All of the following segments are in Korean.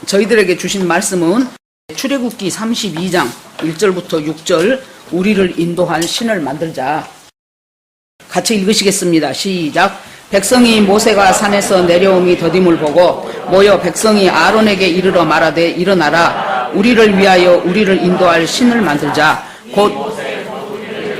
저희들에게 주신 말씀은 출애굽기 32장 1절부터 6절 우리를 인도할 신을 만들자. 같이 읽으시겠습니다. 시작. 백성이 모세가 산에서 내려옴이 더딤을 보고 모여 백성이 아론에게 이르러 말하되 일어나라. 우리를 위하여 우리를 인도할 신을 만들자. 곧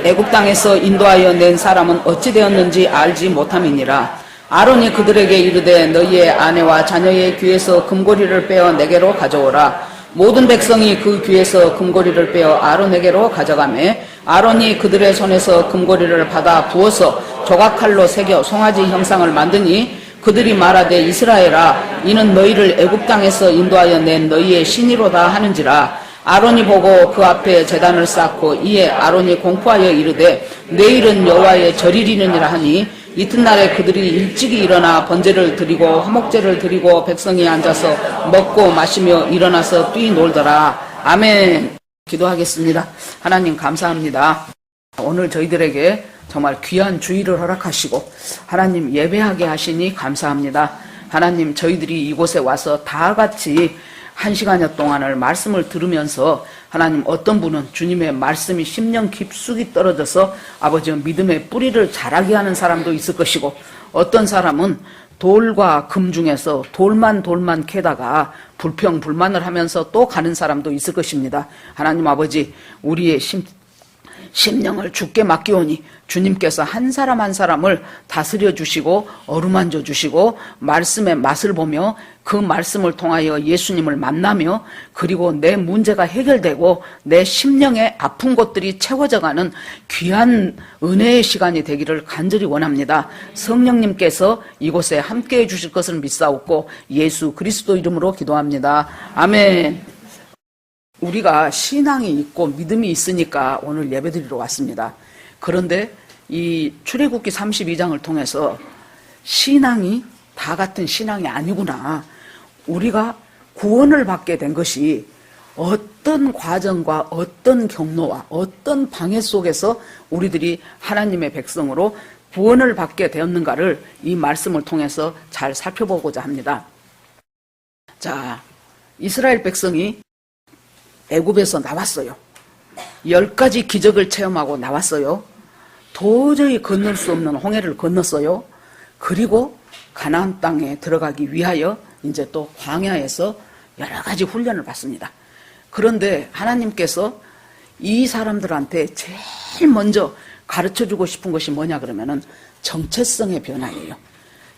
애굽 땅에서 인도하여 낸 사람은 어찌 되었는지 알지 못함이니라. 아론이 그들에게 이르되 너희의 아내와 자녀의 귀에서 금고리를 빼어 내게로 가져오라. 모든 백성이 그 귀에서 금고리를 빼어 아론에게로 가져가매 아론이 그들의 손에서 금고리를 받아 부어서 조각칼로 새겨 송아지 형상을 만드니 그들이 말하되 이스라엘아 이는 너희를 애굽 땅에서 인도하여 낸 너희의 신이로다 하는지라. 아론이 보고 그 앞에 제단을 쌓고 이에 아론이 공포하여 이르되 내일은 여호와의 절일이니라 하니 이튿날에 그들이 일찍이 일어나 번제를 드리고 화목제를 드리고 백성이 앉아서 먹고 마시며 일어나서 뛰놀더라. 아멘. 기도하겠습니다. 하나님 감사합니다. 오늘 저희들에게 정말 귀한 주일을 허락하시고 하나님 예배하게 하시니 감사합니다. 하나님 저희들이 이곳에 와서 다 같이 1시간여 동안을 말씀을 들으면서 하나님 어떤 분은 주님의 말씀이 심령 깊숙이 떨어져서 아버지 믿음의 뿌리를 자라게 하는 사람도 있을 것이고 어떤 사람은 돌과 금 중에서 돌만 캐다가 불평불만을 하면서 또 가는 사람도 있을 것입니다. 하나님 아버지 우리의 심령을 주께 맡기오니 주님께서 한 사람 한 사람을 다스려 주시고 어루만져 주시고 말씀의 맛을 보며 그 말씀을 통하여 예수님을 만나며 그리고 내 문제가 해결되고 내 심령의 아픈 것들이 채워져가는 귀한 은혜의 시간이 되기를 간절히 원합니다. 성령님께서 이곳에 함께해 주실 것을 믿사옵고 예수 그리스도 이름으로 기도합니다. 아멘. 우리가 신앙이 있고 믿음이 있으니까 오늘 예배드리러 왔습니다. 그런데 이 출애굽기 32장을 통해서 신앙이 다 같은 신앙이 아니구나. 우리가 구원을 받게 된 것이 어떤 과정과 어떤 경로와 어떤 방해 속에서 우리들이 하나님의 백성으로 구원을 받게 되었는가를 이 말씀을 통해서 잘 살펴보고자 합니다. 자, 이스라엘 백성이 애굽에서 나왔어요. 10가지 기적을 체험하고 나왔어요. 도저히 건널 수 없는 홍해를 건넜어요. 그리고 가나안 땅에 들어가기 위하여 이제 또 광야에서 여러 가지 훈련을 받습니다. 그런데 하나님께서 이 사람들한테 제일 먼저 가르쳐주고 싶은 것이 뭐냐 그러면은 정체성의 변화예요.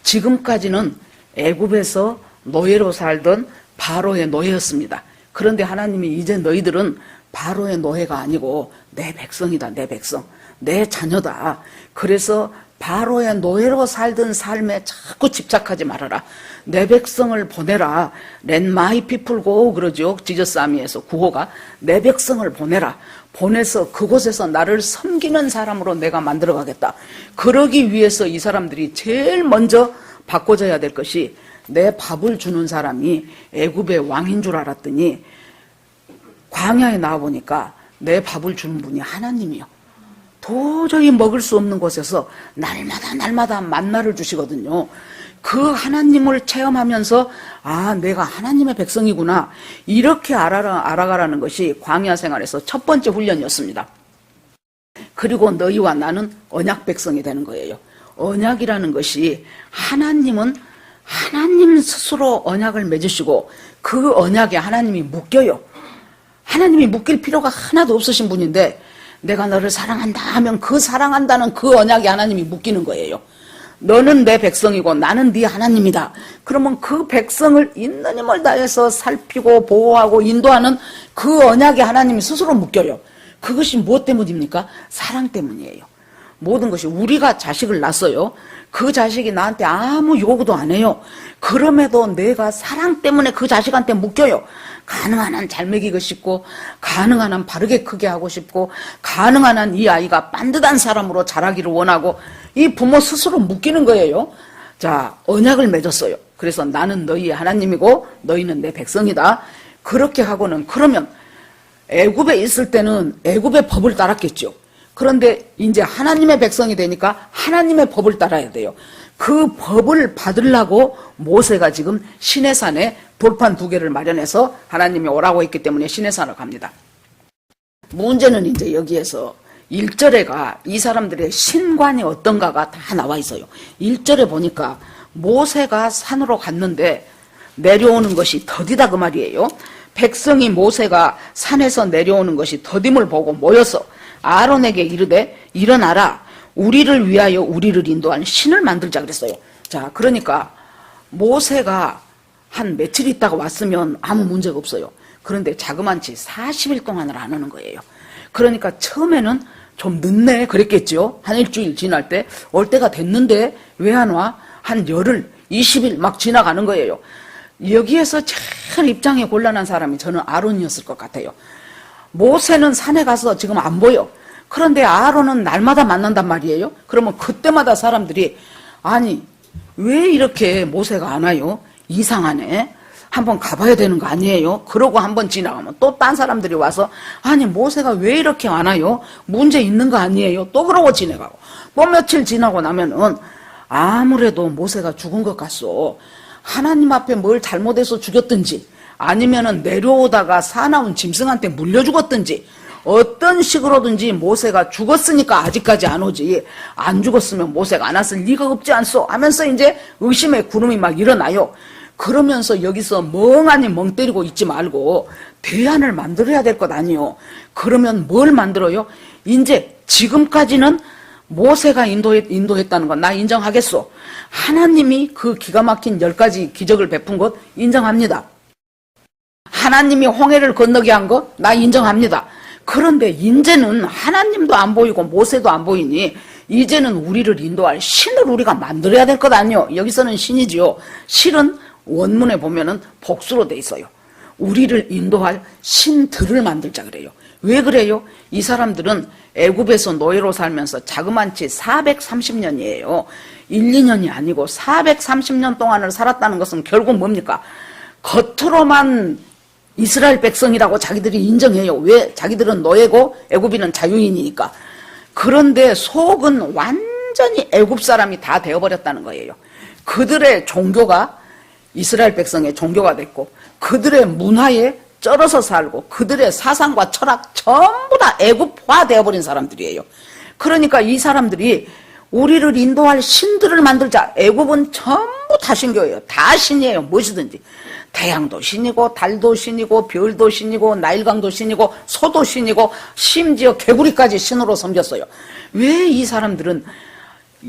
지금까지는 애굽에서 노예로 살던 바로의 노예였습니다. 그런데 하나님이 이제 너희들은 바로의 노예가 아니고 내 백성이다. 내 백성. 내 자녀다. 그래서 바로의 노예로 살던 삶에 자꾸 집착하지 말아라. 내 백성을 보내라. Let my people go 그러죠. 지저스 아미에서 구호가 내 백성을 보내라. 보내서 그곳에서 나를 섬기는 사람으로 내가 만들어 가겠다. 그러기 위해서 이 사람들이 제일 먼저 바꿔줘야 될 것이 내 밥을 주는 사람이 애굽의 왕인 줄 알았더니 광야에 나와보니까 내 밥을 주는 분이 하나님이요. 도저히 먹을 수 없는 곳에서 날마다 만나를 주시거든요. 그 하나님을 체험하면서 아 내가 하나님의 백성이구나 이렇게 알아가라는 것이 광야 생활에서 첫 번째 훈련이었습니다. 그리고 너희와 나는 언약 백성이 되는 거예요. 언약이라는 것이 하나님은 하나님 스스로 언약을 맺으시고 그 언약에 하나님이 묶여요. 하나님이 묶일 필요가 하나도 없으신 분인데 내가 너를 사랑한다 하면 그 사랑한다는 그 언약에 하나님이 묶이는 거예요. 너는 내 백성이고 나는 네 하나님이다. 그러면 그 백성을 있는 힘을 다해서 살피고 보호하고 인도하는 그 언약에 하나님이 스스로 묶여요. 그것이 무엇 때문입니까? 사랑 때문이에요. 모든 것이 우리가 자식을 낳았어요. 그 자식이 나한테 아무 요구도 안 해요. 그럼에도 내가 사랑 때문에 그 자식한테 묶여요. 가능한 한 잘 먹이고 싶고 가능한 한 바르게 크게 하고 싶고 가능한 한 이 아이가 반듯한 사람으로 자라기를 원하고 이 부모 스스로 묶이는 거예요. 자, 언약을 맺었어요. 그래서 나는 너희의 하나님이고 너희는 내 백성이다. 그렇게 하고는 그러면 애굽에 있을 때는 애굽의 법을 따랐겠죠. 그런데 이제 하나님의 백성이 되니까 하나님의 법을 따라야 돼요. 그 법을 받으려고 모세가 지금 시내산에 돌판 2개를 마련해서 하나님이 오라고 했기 때문에 시내산으로 갑니다. 문제는 이제 여기에서 1절에가 이 사람들의 신관이 어떤가가 다 나와 있어요. 1절에 보니까 모세가 산으로 갔는데 내려오는 것이 더디다 그 말이에요. 백성이 모세가 산에서 내려오는 것이 더딤을 보고 모여서 아론에게 이르되 일어나라, 우리를 위하여 우리를 인도하는 신을 만들자 그랬어요. 자, 그러니까 모세가 한 며칠 있다가 왔으면 아무 문제가 없어요. 그런데 자그만치 40일 동안을 안 오는 거예요. 그러니까 처음에는 좀 늦네 그랬겠죠. 한 일주일 지날 때 올 때가 됐는데 왜 안 와? 한 열흘, 20일 막 지나가는 거예요. 여기에서 제일 입장이 곤란한 사람이 저는 아론이었을 것 같아요. 모세는 산에 가서 지금 안 보여. 그런데 아론은 날마다 만난단 말이에요. 그러면 그때마다 사람들이 아니 왜 이렇게 모세가 안 와요? 이상하네. 한번 가봐야 되는 거 아니에요? 그러고 한번 지나가면 또 딴 사람들이 와서 아니 모세가 왜 이렇게 안 와요? 문제 있는 거 아니에요? 또 그러고 지나가고 또 며칠 지나고 나면은 아무래도 모세가 죽은 것 같소. 하나님 앞에 뭘 잘못해서 죽였든지 아니면은 내려오다가 사나운 짐승한테 물려 죽었든지 어떤 식으로든지 모세가 죽었으니까 아직까지 안 오지, 안 죽었으면 모세가 안 왔을 리가 없지 않소 하면서 이제 의심의 구름이 막 일어나요. 그러면서 여기서 멍하니 멍 때리고 있지 말고 대안을 만들어야 될 것 아니요. 그러면 뭘 만들어요? 이제 지금까지는 모세가 인도했다는 건 나 인정하겠소. 하나님이 그 기가 막힌 10가지 기적을 베푼 것 인정합니다. 하나님이 홍해를 건너게 한 거 나 인정합니다. 그런데 이제는 하나님도 안 보이고 모세도 안 보이니 이제는 우리를 인도할 신을 우리가 만들어야 될 것 아니요. 여기서는 신이지요. 실은 원문에 보면은 복수로 돼 있어요. 우리를 인도할 신들을 만들자 그래요. 왜 그래요? 이 사람들은 애굽에서 노예로 살면서 자그만치 430년이에요. 1, 2년이 아니고 430년 동안을 살았다는 것은 결국 뭡니까? 겉으로만 이스라엘 백성이라고 자기들이 인정해요. 왜? 자기들은 노예고 애굽인은 자유인이니까. 그런데 속은 완전히 애굽 사람이 다 되어버렸다는 거예요. 그들의 종교가 이스라엘 백성의 종교가 됐고 그들의 문화에 쩔어서 살고 그들의 사상과 철학 전부 다 애굽화 되어버린 사람들이에요. 그러니까 이 사람들이 우리를 인도할 신들을 만들자. 애굽은 전부 다 신교예요. 다 신이에요. 무엇이든지. 태양도 신이고 달도 신이고 별도 신이고 나일강도 신이고 소도 신이고 심지어 개구리까지 신으로 섬겼어요. 왜 이 사람들은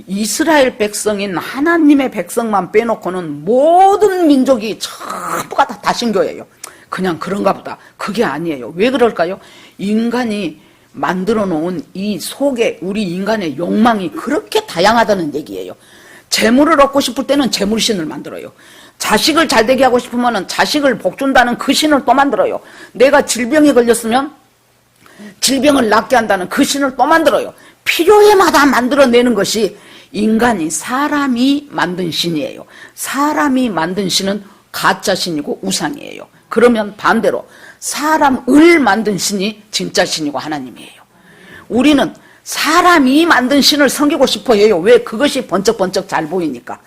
이스라엘 백성인 하나님의 백성만 빼놓고는 모든 민족이 전부가 다 신교예요. 그냥 그런가 보다. 그게 아니에요. 왜 그럴까요? 인간이 만들어 놓은 이 속에 우리 인간의 욕망이 그렇게 다양하다는 얘기예요. 재물을 얻고 싶을 때는 재물신을 만들어요. 자식을 잘되게 하고 싶으면 자식을 복준다는 그 신을 또 만들어요. 내가 질병에 걸렸으면 질병을 낫게 한다는 그 신을 또 만들어요. 필요에마다 만들어내는 것이 인간이 사람이 만든 신이에요. 사람이 만든 신은 가짜 신이고 우상이에요. 그러면 반대로 사람을 만든 신이 진짜 신이고 하나님이에요. 우리는 사람이 만든 신을 섬기고 싶어 해요. 왜? 그것이 번쩍번쩍 잘 보이니까.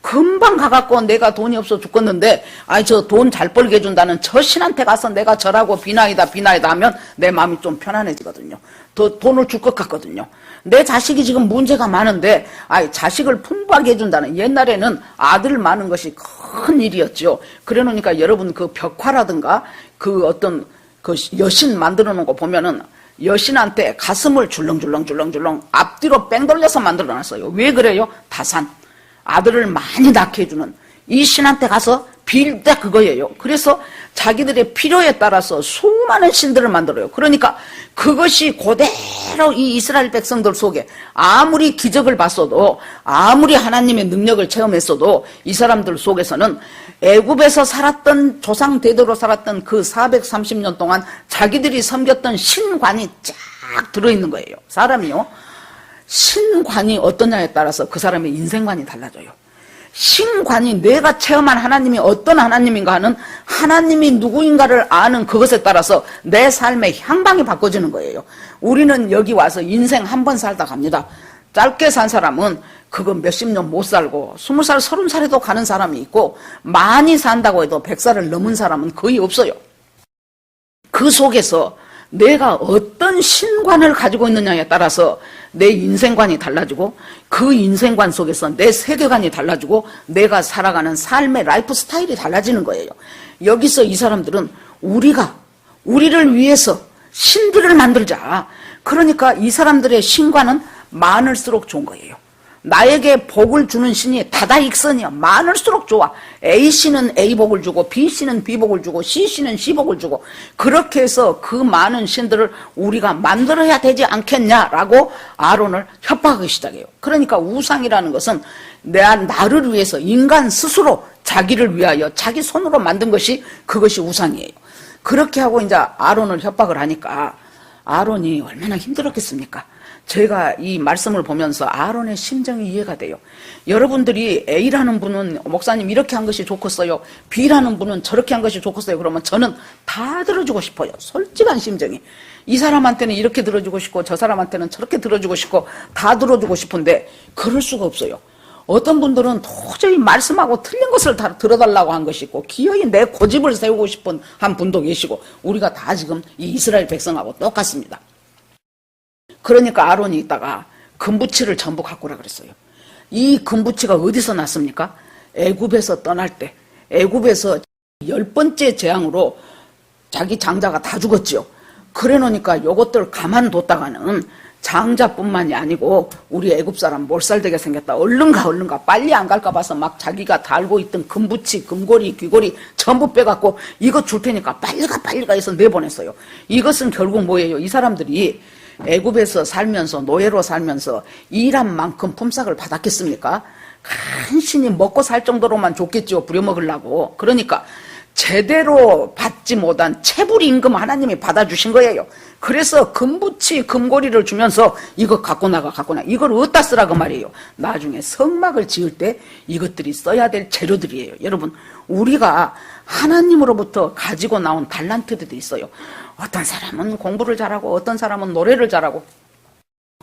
금방 가갖고 내가 돈이 없어 죽겠는데 아이 저 돈 잘 벌게 해준다는 저 신한테 가서 내가 절하고 비나이다 하면 내 마음이 좀 편안해지거든요. 더 돈을 줄 것 같거든요. 내 자식이 지금 문제가 많은데 아이 자식을 풍부하게 해준다는, 옛날에는 아들 많은 것이 큰 일이었죠. 그래 놓으니까 여러분 그 벽화라든가 그 어떤 그 여신 만들어 놓은 거 보면은 여신한테 가슴을 줄렁줄렁 앞뒤로 뺑 돌려서 만들어 놨어요. 왜 그래요? 다산. 아들을 많이 낳게 해주는 이 신한테 가서 빌 때 그거예요. 그래서 자기들의 필요에 따라서 수많은 신들을 만들어요. 그러니까 그것이 그대로 이 이스라엘 백성들 속에 아무리 기적을 봤어도 아무리 하나님의 능력을 체험했어도 이 사람들 속에서는 애굽에서 살았던 조상 대대로 살았던 그 430년 동안 자기들이 섬겼던 신관이 쫙 들어있는 거예요. 사람이요. 신관이 어떠냐에 따라서 그 사람의 인생관이 달라져요. 신관이 내가 체험한 하나님이 어떤 하나님인가 하는 하나님이 누구인가를 아는 그것에 따라서 내 삶의 향방이 바꿔지는 거예요. 우리는 여기 와서 인생 한 번 살다 갑니다. 짧게 산 사람은 그거 몇십 년 못 살고 20살, 30살에도 가는 사람이 있고 많이 산다고 해도 100살을 넘은 사람은 거의 없어요. 그 속에서 내가 어떤 신관을 가지고 있느냐에 따라서 내 인생관이 달라지고 그 인생관 속에서 내 세계관이 달라지고 내가 살아가는 삶의 라이프 스타일이 달라지는 거예요. 여기서 이 사람들은 우리를 위해서 신들을 만들자. 그러니까 이 사람들의 신관은 많을수록 좋은 거예요. 나에게 복을 주는 신이 다다익선이야. 많을수록 좋아. A씨는 A복을 주고 B씨는 B복을 주고 C씨는 C복을 주고 그렇게 해서 그 많은 신들을 우리가 만들어야 되지 않겠냐라고 아론을 협박하기 시작해요. 그러니까 우상이라는 것은 나를 위해서 인간 스스로 자기를 위하여 자기 손으로 만든 것이 그것이 우상이에요. 그렇게 하고 이제 아론을 협박을 하니까 아론이 얼마나 힘들었겠습니까? 제가 이 말씀을 보면서 아론의 심정이 이해가 돼요. 여러분들이 A라는 분은 목사님 이렇게 한 것이 좋겠어요. B라는 분은 저렇게 한 것이 좋겠어요. 그러면 저는 다 들어주고 싶어요. 솔직한 심정이. 이 사람한테는 이렇게 들어주고 싶고 저 사람한테는 저렇게 들어주고 싶고 다 들어주고 싶은데 그럴 수가 없어요. 어떤 분들은 도저히 말씀하고 틀린 것을 다 들어달라고 한 것이 있고 기어이 내 고집을 세우고 싶은 한 분도 계시고 우리가 다 지금 이 이스라엘 백성하고 똑같습니다. 그러니까 아론이 있다가 금부치를 전부 갖고 오라 그랬어요. 이 금부치가 어디서 났습니까? 애굽에서 떠날 때 애굽에서 10번째 재앙으로 자기 장자가 다 죽었죠. 그래 놓으니까 요것들 가만뒀다가는 장자뿐만이 아니고 우리 애굽 사람 몰살되게 생겼다. 얼른 가 빨리 안 갈까 봐서 막 자기가 달고 있던 금부치, 금고리, 귀고리 전부 빼갖고 이거 줄 테니까 빨리 가 해서 내보냈어요. 이것은 결국 뭐예요? 이 사람들이 애굽에서 살면서 노예로 살면서 일한 만큼 품삯을 받았겠습니까? 간신히 먹고 살 정도로만 줬겠죠. 부려먹으려고. 그러니까 제대로 받지 못한 체불 임금 하나님이 받아주신 거예요. 그래서 금부치 금고리를 주면서 이거 갖고 나가 이걸 어디다 쓰라 그 말이에요. 나중에 성막을 지을 때 이것들이 써야 될 재료들이에요. 여러분 우리가 하나님으로부터 가지고 나온 달란트들이 있어요. 어떤 사람은 공부를 잘하고 어떤 사람은 노래를 잘하고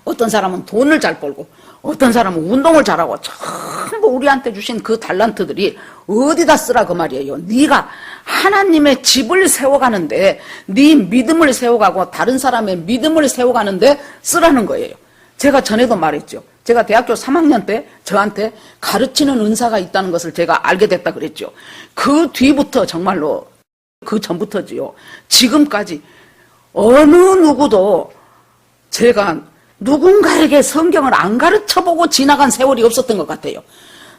어떤 사람은 돈을 잘 벌고 어떤 사람은 운동을 잘하고 전부 우리한테 주신 그 달란트들이 어디다 쓰라 그 말이에요. 네가 하나님의 집을 세워가는데 네 믿음을 세워가고 다른 사람의 믿음을 세워가는데 쓰라는 거예요. 제가 전에도 말했죠. 제가 대학교 3학년 때 저한테 가르치는 은사가 있다는 것을 제가 알게 됐다 그랬죠. 그 뒤부터 정말로 그 전부터지요. 지금까지 어느 누구도 제가 누군가에게 성경을 안 가르쳐보고 지나간 세월이 없었던 것 같아요.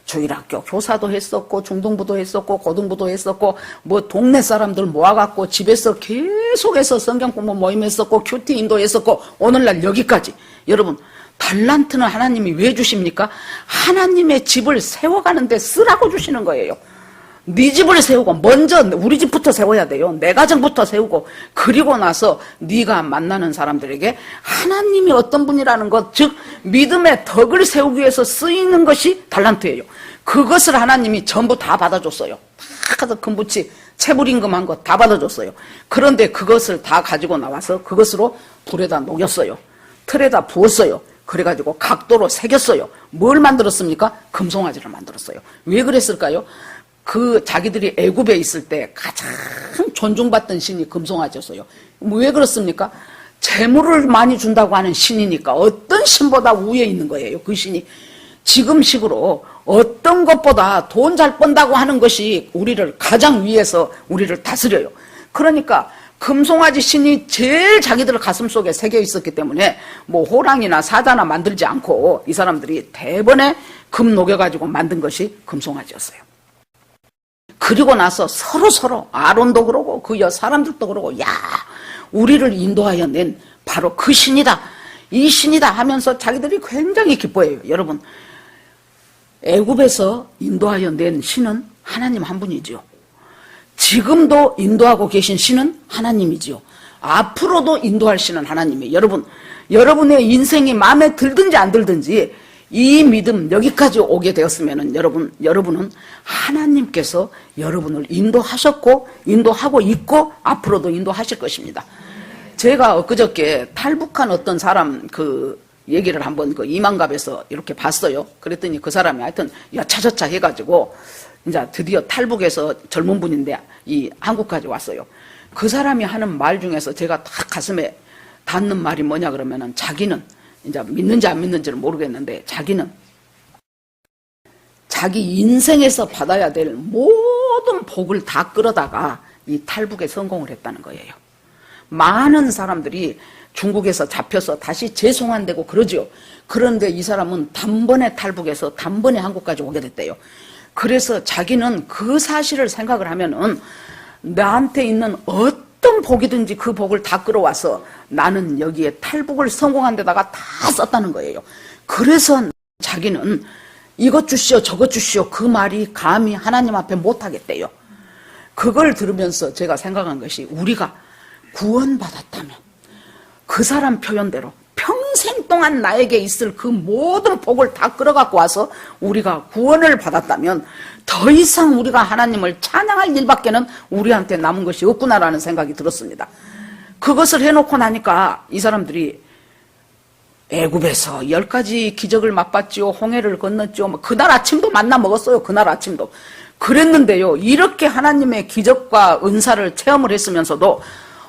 주일학교 교사도 했었고 중등부도 했었고 고등부도 했었고 뭐 동네 사람들 모아갖고 집에서 계속해서 성경 공부 모임 했었고 큐티 인도했었고 오늘날 여기까지. 여러분 달란트는 하나님이 왜 주십니까? 하나님의 집을 세워가는데 쓰라고 주시는 거예요. 네 집을 세우고 먼저 우리 집부터 세워야 돼요. 내 가정부터 세우고 그리고 나서 네가 만나는 사람들에게 하나님이 어떤 분이라는 것, 즉 믿음의 덕을 세우기 위해서 쓰이는 것이 달란트예요. 그것을 하나님이 전부 다 받아줬어요. 다 가서 금부치 체불임금한 거 다 받아줬어요. 그런데 그것을 다 가지고 나와서 그것으로 불에다 녹였어요. 틀에다 부었어요. 그래가지고 각도로 새겼어요. 뭘 만들었습니까? 금송아지를 만들었어요. 왜 그랬을까요? 그 자기들이 애굽에 있을 때 가장 존중받던 신이 금송아지였어요. 왜 그렇습니까? 재물을 많이 준다고 하는 신이니까 어떤 신보다 위에 있는 거예요. 그 신이 지금식으로 어떤 것보다 돈 잘 번다고 하는 것이 우리를 가장 위에서 우리를 다스려요. 그러니까 금송아지 신이 제일 자기들 가슴 속에 새겨 있었기 때문에 뭐 호랑이나 사자나 만들지 않고 이 사람들이 대번에 금 녹여가지고 만든 것이 금송아지였어요. 그리고 나서 서로 아론도 그러고 그 사람들도 그러고 야 우리를 인도하여 낸 바로 그 신이다. 이 신이다 하면서 자기들이 굉장히 기뻐해요. 여러분 애굽에서 인도하여 낸 신은 하나님 한 분이죠. 지금도 인도하고 계신 신은 하나님이지요. 앞으로도 인도할 신은 하나님이에요. 여러분 여러분의 인생이 마음에 들든지 안 들든지 이 믿음 여기까지 오게 되었으면 여러분은 하나님께서 여러분을 인도하셨고 인도하고 있고 앞으로도 인도하실 것입니다. 제가 엊그저께 탈북한 어떤 사람 그 얘기를 한번 그 이만갑에서 이렇게 봤어요. 그랬더니 그 사람이 하여튼 여차저차 해가지고 이제 드디어 탈북해서 젊은 분인데 이 한국까지 왔어요. 그 사람이 하는 말 중에서 제가 딱 가슴에 닿는 말이 뭐냐 그러면은 자기는 이제 믿는지 안 믿는지를 모르겠는데 자기는 자기 인생에서 받아야 될 모든 복을 다 끌어다가 이 탈북에 성공을 했다는 거예요. 많은 사람들이 중국에서 잡혀서 다시 재송환되고 그러죠. 그런데 이 사람은 단번에 탈북해서 단번에 한국까지 오게 됐대요. 그래서 자기는 그 사실을 생각을 하면은 나한테 있는 어떤 복이든지 그 복을 다 끌어와서 나는 여기에 탈북을 성공한 데다가 다 썼다는 거예요. 그래서 자기는 이것 주시오 저것 주시오 그 말이 감히 하나님 앞에 못하겠대요. 그걸 들으면서 제가 생각한 것이 우리가 구원받았다면 그 사람 표현대로 평생 동안 나에게 있을 그 모든 복을 다 끌어갖고 와서 우리가 구원을 받았다면 더 이상 우리가 하나님을 찬양할 일밖에는 우리한테 남은 것이 없구나라는 생각이 들었습니다. 그것을 해놓고 나니까 이 사람들이 애굽에서 10가지 기적을 맛봤지요. 홍해를 건넜지요. 그날 아침도 만나 먹었어요. 그날 아침도. 그랬는데요. 이렇게 하나님의 기적과 은사를 체험을 했으면서도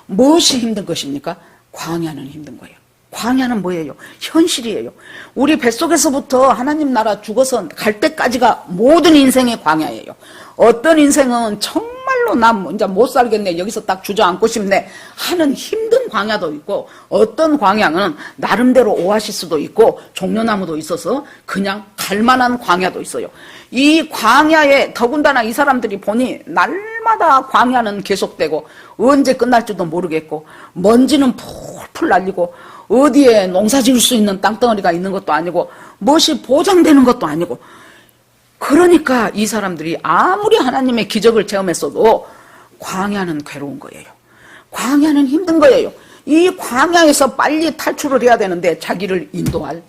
무엇이 힘든 것입니까? 광야는 힘든 거예요. 광야는 뭐예요? 현실이에요. 우리 뱃속에서부터 하나님 나라 죽어서 갈 때까지가 모든 인생의 광야예요. 어떤 인생은 정말로 나 이제 못 살겠네, 여기서 딱 주저앉고 싶네 하는 힘든 광야도 있고, 어떤 광야는 나름대로 오아시스도 있고 종려나무도 있어서 그냥 갈만한 광야도 있어요. 이 광야에 더군다나 이 사람들이 보니 날마다 광야는 계속되고 언제 끝날지도 모르겠고 먼지는 풀풀 날리고 어디에 농사 지을 수 있는 땅덩어리가 있는 것도 아니고 무엇이 보장되는 것도 아니고, 그러니까 이 사람들이 아무리 하나님의 기적을 체험했어도 광야는 괴로운 거예요. 광야는 힘든 거예요. 이 광야에서 빨리 탈출을 해야 되는데 자기를 인도할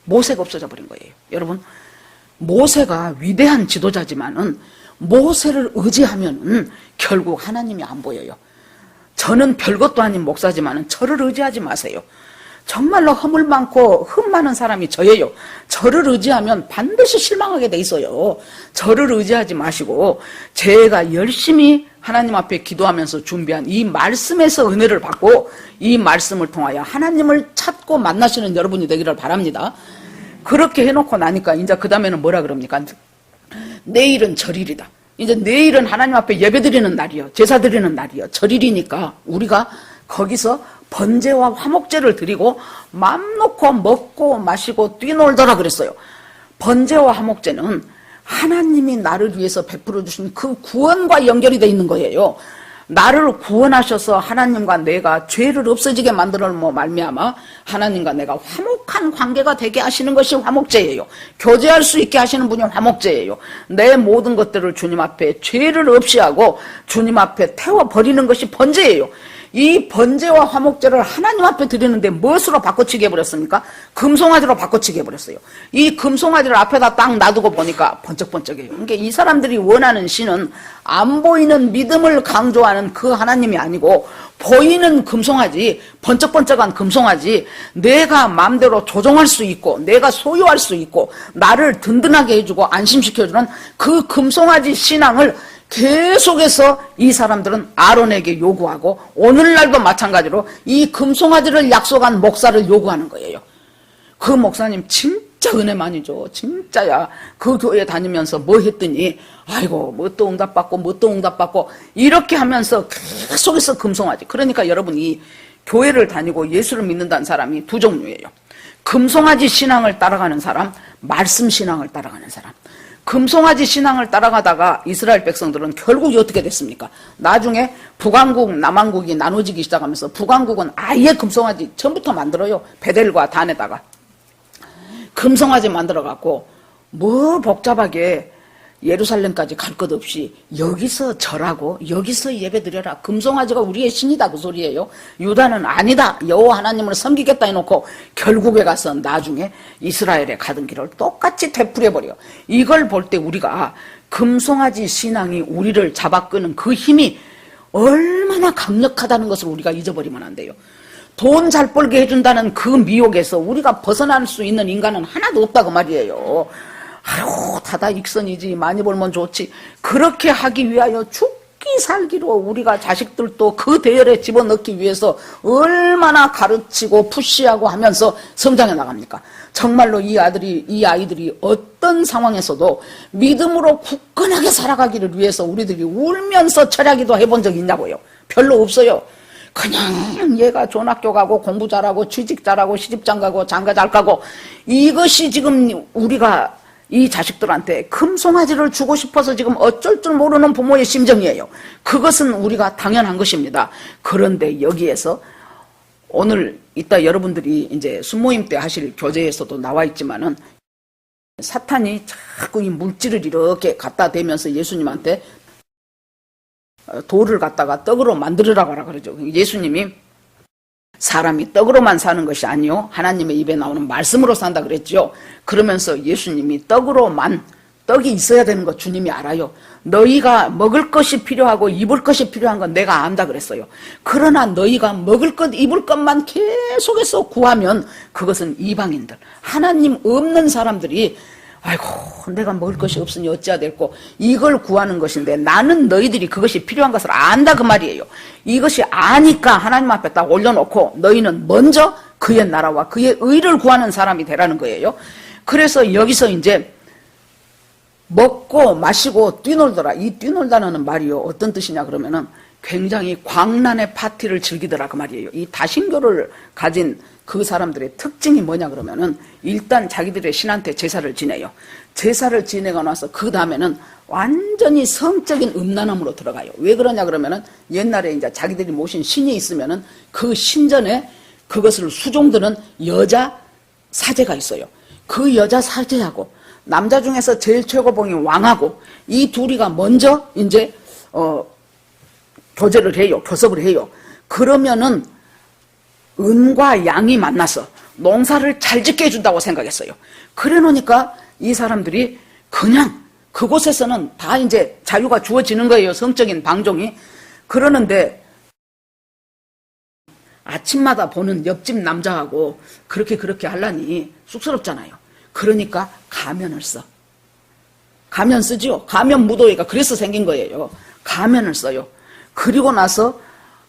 모세가 없어져 버린 거예요. 여러분, 모세가 위대한 지도자지만은 모세를 의지하면은 결국 하나님이 안 보여요. 저는 별것도 아닌 목사지만은 저를 의지하지 마세요. 정말로 허물 많고 흠 많은 사람이 저예요. 저를 의지하면 반드시 실망하게 돼 있어요. 저를 의지하지 마시고 제가 열심히 하나님 앞에 기도하면서 준비한 이 말씀에서 은혜를 받고 이 말씀을 통하여 하나님을 찾고 만나시는 여러분이 되기를 바랍니다. 그렇게 해놓고 나니까 이제 그 다음에는 뭐라 그럽니까? 내일은 절일이다. 이제 내일은 하나님 앞에 예배드리는 날이요, 제사 드리는 날이요, 절일이니까 우리가 거기서 번제와 화목제를 드리고 맘 놓고 먹고 마시고 뛰놀더라 그랬어요. 번제와 화목제는 하나님이 나를 위해서 베풀어 주신 그 구원과 연결이 돼 있는 거예요. 나를 구원하셔서 하나님과 내가 죄를 없어지게 만들어 말미암아 하나님과 내가 화목한 관계가 되게 하시는 것이 화목제예요. 교제할 수 있게 하시는 분이 화목제예요. 내 모든 것들을 주님 앞에 죄를 없이 하고 주님 앞에 태워버리는 것이 번제예요. 이 번제와 화목제를 하나님 앞에 드리는데 무엇으로 바꿔치기 해버렸습니까? 금송아지로 바꿔치기 해버렸어요. 이 금송아지를 앞에다 딱 놔두고 보니까 번쩍번쩍해요. 그러니까 이 사람들이 원하는 신은 안 보이는 믿음을 강조하는 그 하나님이 아니고 보이는 금송아지, 번쩍번쩍한 금송아지, 내가 마음대로 조종할 수 있고 내가 소유할 수 있고 나를 든든하게 해주고 안심시켜주는 그 금송아지 신앙을 계속해서 이 사람들은 아론에게 요구하고 오늘날도 마찬가지로 이 금송아지를 약속한 목사를 요구하는 거예요. 그 목사님 진짜 은혜 많이 줘. 진짜야. 그 교회 다니면서 뭐 했더니 아이고 뭐 또 응답받고 뭐 또 응답받고 이렇게 하면서 계속해서 금송아지. 그러니까 여러분, 이 교회를 다니고 예수를 믿는다는 사람이 두 종류예요. 금송아지 신앙을 따라가는 사람, 말씀 신앙을 따라가는 사람. 금송아지 신앙을 따라가다가 이스라엘 백성들은 결국이 어떻게 됐습니까? 나중에 북왕국, 남왕국이 나눠지기 시작하면서 북왕국은 아예 금송아지 처음부터 만들어요. 베델과 단에다가 금송아지 만들어갖고 뭐 복잡하게 예루살렘까지 갈 것 없이 여기서 절하고 여기서 예배드려라. 금송아지가 우리의 신이다 그 소리예요. 유다는 아니다. 여호와 하나님을 섬기겠다 해놓고 결국에 가서 나중에 이스라엘에 가던 길을 똑같이 되풀이해버려. 이걸 볼 때 우리가 금송아지 신앙이 우리를 잡아끄는 그 힘이 얼마나 강력하다는 것을 우리가 잊어버리면 안 돼요. 돈 잘 벌게 해준다는 그 미혹에서 우리가 벗어날 수 있는 인간은 하나도 없다고 말이에요. 아유, 다다 익선이지, 많이 벌면 좋지. 그렇게 하기 위하여 죽기 살기로 우리가 자식들도 그 대열에 집어넣기 위해서 얼마나 가르치고 푸시하고 하면서 성장해 나갑니까? 정말로 이 아이들이 어떤 상황에서도 믿음으로 굳건하게 살아가기를 위해서 우리들이 울면서 철야기도 해본 적이 있냐고요? 별로 없어요. 그냥 얘가 좋은 학교 가고 공부 잘하고 취직 잘하고 시집장 가고 장가 잘 가고, 이것이 지금 우리가 이 자식들한테 금송아지를 주고 싶어서 지금 어쩔 줄 모르는 부모의 심정이에요. 그것은 우리가 당연한 것입니다. 그런데 여기에서 오늘 이따 여러분들이 이제 순모임 때 하실 교재에서도 나와 있지만은, 사탄이 자꾸 이 물질을 이렇게 갖다 대면서 예수님한테 돌을 갖다가 떡으로 만들으라고 하라 그러죠. 예수님이 사람이 떡으로만 사는 것이 아니요 하나님의 입에 나오는 말씀으로 산다 그랬죠. 그러면서 예수님이 떡이 있어야 되는 거 주님이 알아요. 너희가 먹을 것이 필요하고 입을 것이 필요한 건 내가 안다 그랬어요. 그러나 너희가 먹을 것 입을 것만 계속해서 구하면 그것은 이방인들, 하나님 없는 사람들이 아이고 내가 먹을 것이 없으니 어찌해야 될꼬, 이걸 구하는 것인데 나는 너희들이 그것이 필요한 것을 안다 그 말이에요. 이것이 아니까 하나님 앞에 딱 올려놓고 너희는 먼저 그의 나라와 그의 의를 구하는 사람이 되라는 거예요. 그래서 여기서 이제 먹고 마시고 뛰놀더라. 이 뛰놀다는 말이요 어떤 뜻이냐 그러면은 굉장히 광란의 파티를 즐기더라 그 말이에요. 이 다신교를 가진 그 사람들의 특징이 뭐냐 그러면은 일단 자기들의 신한테 제사를 지내요. 제사를 지내고 나서 그 다음에는 완전히 성적인 음란함으로 들어가요. 왜 그러냐 그러면은 옛날에 이제 자기들이 모신 신이 있으면은 그 신전에 그것을 수종드는 여자 사제가 있어요. 그 여자 사제하고 남자 중에서 제일 최고봉이 왕하고 이 둘이가 먼저 이제 교제를 해요. 교섭을 해요. 그러면은 은과 양이 만나서 농사를 잘 짓게 해준다고 생각했어요. 그래 놓으니까 이 사람들이 그냥 그곳에서는 다 이제 자유가 주어지는 거예요. 성적인 방종이. 그러는데 아침마다 보는 옆집 남자하고 그렇게 하려니 쑥스럽잖아요. 그러니까 가면을 써. 가면 쓰죠. 가면 무도회가 그래서 생긴 거예요. 가면을 써요. 그리고 나서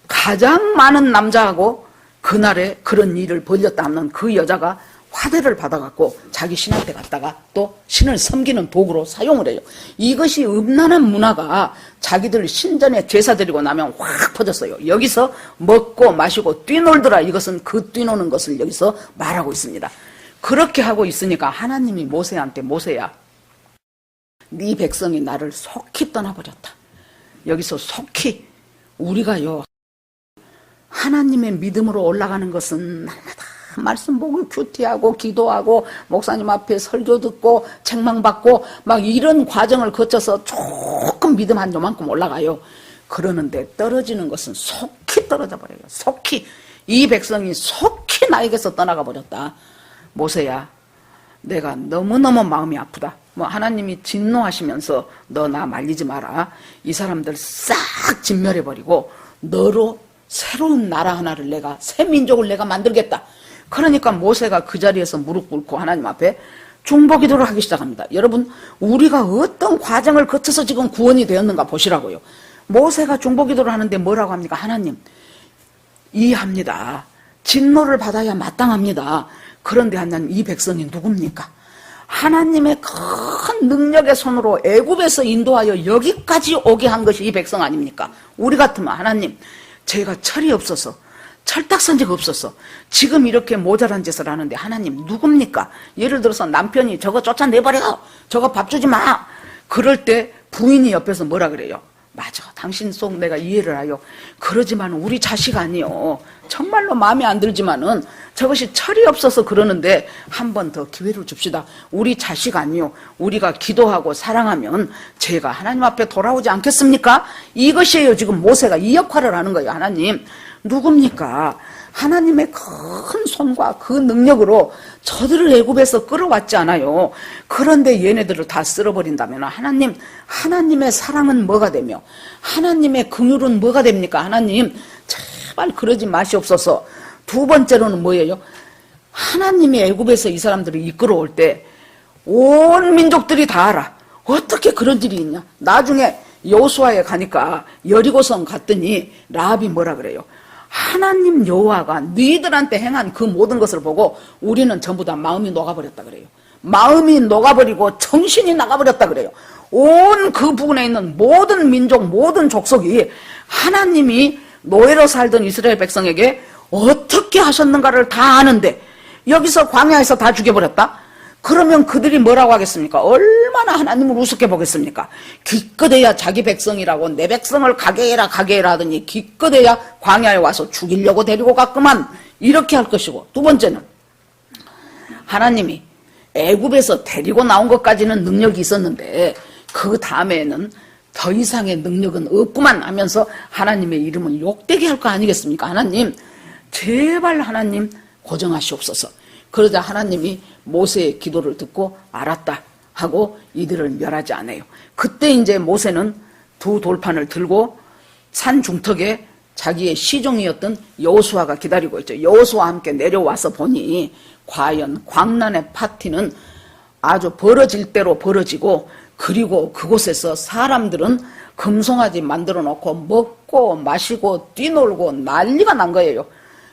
가장 많은 남자하고 그날에 그런 일을 벌렸다 하면 그 여자가 화대를 받아갖고 자기 신한테 갔다가 또 신을 섬기는 도구로 사용을 해요. 이것이 음란한 문화가 자기들 신전에 제사 드리고 나면 확 퍼졌어요. 여기서 먹고 마시고 뛰놀더라. 이것은 그 뛰노는 것을 여기서 말하고 있습니다. 그렇게 하고 있으니까 하나님이 모세한테 모세야, 네 백성이 나를 속히 떠나버렸다. 여기서 속히 우리가요 하나님의 믿음으로 올라가는 것은 날마다 말씀 보고 큐티하고 기도하고 목사님 앞에 설교 듣고 책망받고 막 이런 과정을 거쳐서 조금 믿음 한 요만큼 올라가요. 그러는데 떨어지는 것은 속히 떨어져 버려요. 속히. 이 백성이 속히 나에게서 떠나가 버렸다. 모세야, 내가 너무너무 마음이 아프다. 하나님이 진노하시면서 너 나 말리지 마라. 이 사람들 싹 진멸해버리고 너로 새로운 나라 하나를 내가, 새 민족을 내가 만들겠다. 그러니까 모세가 그 자리에서 무릎 꿇고 하나님 앞에 중보기도를 하기 시작합니다. 여러분, 우리가 어떤 과정을 거쳐서 지금 구원이 되었는가 보시라고요. 모세가 중보기도를 하는데 뭐라고 합니까? 하나님, 이해합니다. 진노를 받아야 마땅합니다. 그런데 하나님, 이 백성이 누굽니까? 하나님의 큰 능력의 손으로 애굽에서 인도하여 여기까지 오게 한 것이 이 백성 아닙니까? 우리 같으면 하나님, 제가 철이 없어서, 철딱선지가 없어서 지금 이렇게 모자란 짓을 하는데 하나님 누굽니까? 예를 들어서 남편이 저거 쫓아내버려, 저거 밥 주지 마. 그럴 때 부인이 옆에서 뭐라 그래요? 맞아. 당신 속 내가 이해를 하여. 그러지만 우리 자식 아니요. 정말로 마음에 안 들지만은 저것이 철이 없어서 그러는데 한 번 더 기회를 줍시다. 우리 자식 아니요. 우리가 기도하고 사랑하면 죄가 하나님 앞에 돌아오지 않겠습니까? 이것이에요. 지금 모세가 이 역할을 하는 거예요. 하나님 누굽니까? 하나님의 큰 손과 그 능력으로 저들을 애굽에서 끌어왔지 않아요. 그런데 얘네들을 다 쓸어버린다면 하나님, 하나님의 사랑은 뭐가 되며 하나님의 긍휼은 뭐가 됩니까? 하나님 제발 그러지 마시옵소서. 두 번째로는 뭐예요? 하나님이 애굽에서 이 사람들을 이끌어올 때 온 민족들이 다 알아. 어떻게 그런 일이 있냐? 나중에 여호수아에 가니까 여리고성 갔더니 라합이 뭐라 그래요? 하나님 여호와가 너희들한테 행한 그 모든 것을 보고 우리는 전부 다 마음이 녹아버렸다 그래요. 마음이 녹아버리고 정신이 나가버렸다 그래요. 온 그 부근에 있는 모든 민족, 모든 족속이 하나님이 노예로 살던 이스라엘 백성에게 어떻게 하셨는가를 다 아는데 여기서 광야에서 다 죽여버렸다? 그러면 그들이 뭐라고 하겠습니까? 얼마나 하나님을 우습게 보겠습니까? 기껏해야 자기 백성이라고 내 백성을 가게 해라 하더니 기껏해야 광야에 와서 죽이려고 데리고 갔구만. 이렇게 할 것이고, 두 번째는 하나님이 애굽에서 데리고 나온 것까지는 능력이 있었는데 그 다음에는 더 이상의 능력은 없구만 하면서 하나님의 이름을 욕되게 할 거 아니겠습니까? 하나님 제발 하나님 고정하시옵소서. 그러자 하나님이 모세의 기도를 듣고 알았다 하고 이들을 멸하지 않아요. 그때 이제 모세는 두 돌판을 들고 산 중턱에 자기의 시종이었던 여호수아가 기다리고 있죠. 여호수아와 함께 내려와서 보니 과연 광란의 파티는 아주 벌어질 대로 벌어지고, 그리고 그곳에서 사람들은 금송아지 만들어 놓고 먹고 마시고 뛰놀고 난리가 난 거예요.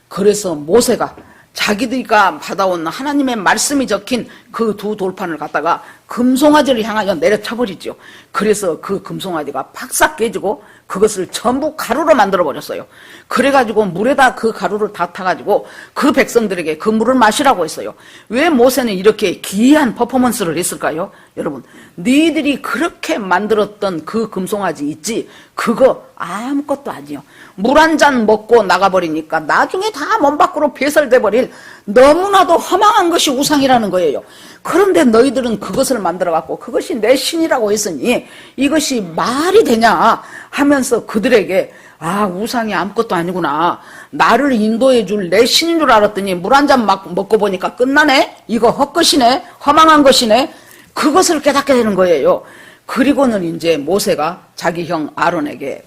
그래서 모세가 자기들과 받아온 하나님의 말씀이 적힌 그 두 돌판을 갖다가 금송아지를 향하여 내려쳐버리죠. 그래서 그 금송아지가 팍싹 깨지고 그것을 전부 가루로 만들어버렸어요. 그래가지고 물에다 그 가루를 다 타가지고 그 백성들에게 그 물을 마시라고 했어요. 왜 모세는 이렇게 기이한 퍼포먼스를 했을까요? 여러분, 너희들이 그렇게 만들었던 그 금송아지 있지? 그거 아무것도 아니요. 물 한 잔 먹고 나가버리니까 나중에 다 몸 밖으로 배설돼 버릴 너무나도 허망한 것이 우상이라는 거예요. 그런데 너희들은 그것을 만들어갖고 그것이 내 신이라고 했으니 이것이 말이 되냐 하면서 그들에게 아, 우상이 아무것도 아니구나. 나를 인도해 줄 내 신인 줄 알았더니 물 한 잔 막 먹고 보니까 끝나네? 이거 헛것이네? 허망한 것이네? 그것을 깨닫게 되는 거예요. 그리고는 이제 모세가 자기 형 아론에게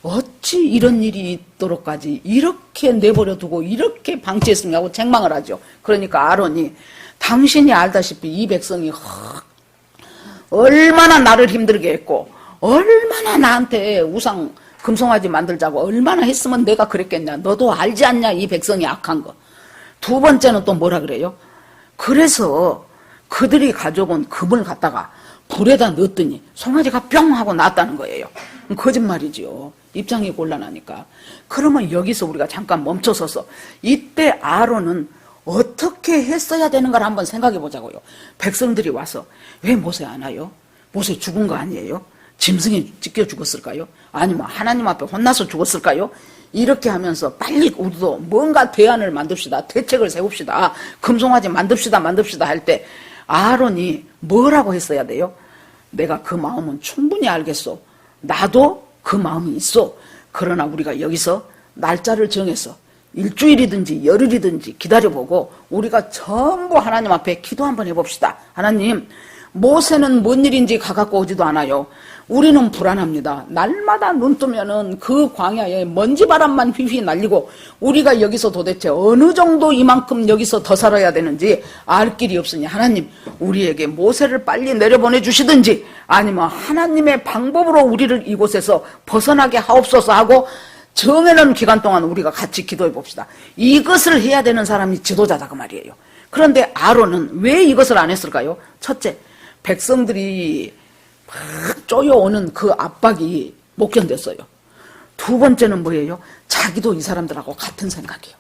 어찌 이런 일이 있도록까지 이렇게 내버려 두고 이렇게 방치했습니까 하고 책망을 하죠. 그러니까 아론이 당신이 알다시피 이 백성이 얼마나 나를 힘들게 했고 얼마나 나한테 우상 금송아지 만들자고 얼마나 했으면 내가 그랬겠냐. 너도 알지 않냐 이 백성이 악한 거. 두 번째는 또 뭐라 그래요? 그래서 그들이 가져온 금을 갖다가 불에다 넣었더니 송아지가 뿅 하고 났다는 거예요. 거짓말이지요. 입장이 곤란하니까. 그러면 여기서 우리가 잠깐 멈춰서서 이때 아론은 어떻게 했어야 되는가를 한번 생각해 보자고요. 백성들이 와서 왜 모세 안 와요? 모세 죽은 거 아니에요? 짐승이 찢겨 죽었을까요? 아니면 하나님 앞에 혼나서 죽었을까요? 이렇게 하면서 빨리 우리도 뭔가 대안을 만듭시다. 대책을 세웁시다. 금송아지 만듭시다 할 때 아론이 뭐라고 했어야 돼요? 내가 그 마음은 충분히 알겠소. 나도 그 마음이 있어. 그러나 우리가 여기서 날짜를 정해서 일주일이든지 열흘이든지 기다려보고 우리가 전부 하나님 앞에 기도 한번 해봅시다. 하나님, 모세는 뭔 일인지 가갖고 오지도 않아요. 우리는 불안합니다. 날마다 눈 뜨면은 그 광야에 먼지바람만 휘휘 날리고 우리가 여기서 도대체 어느 정도 이만큼 여기서 더 살아야 되는지 알 길이 없으니 하나님, 우리에게 모세를 빨리 내려보내 주시든지 아니면 하나님의 방법으로 우리를 이곳에서 벗어나게 하옵소서 하고 정해놓은 기간 동안 우리가 같이 기도해 봅시다. 이것을 해야 되는 사람이 지도자다 그 말이에요. 그런데 아론은 왜 이것을 안 했을까요? 첫째, 백성들이 막 쪼여오는 그 압박이 못 견뎠어요. 두 번째는 뭐예요? 자기도 이 사람들하고 같은 생각이에요.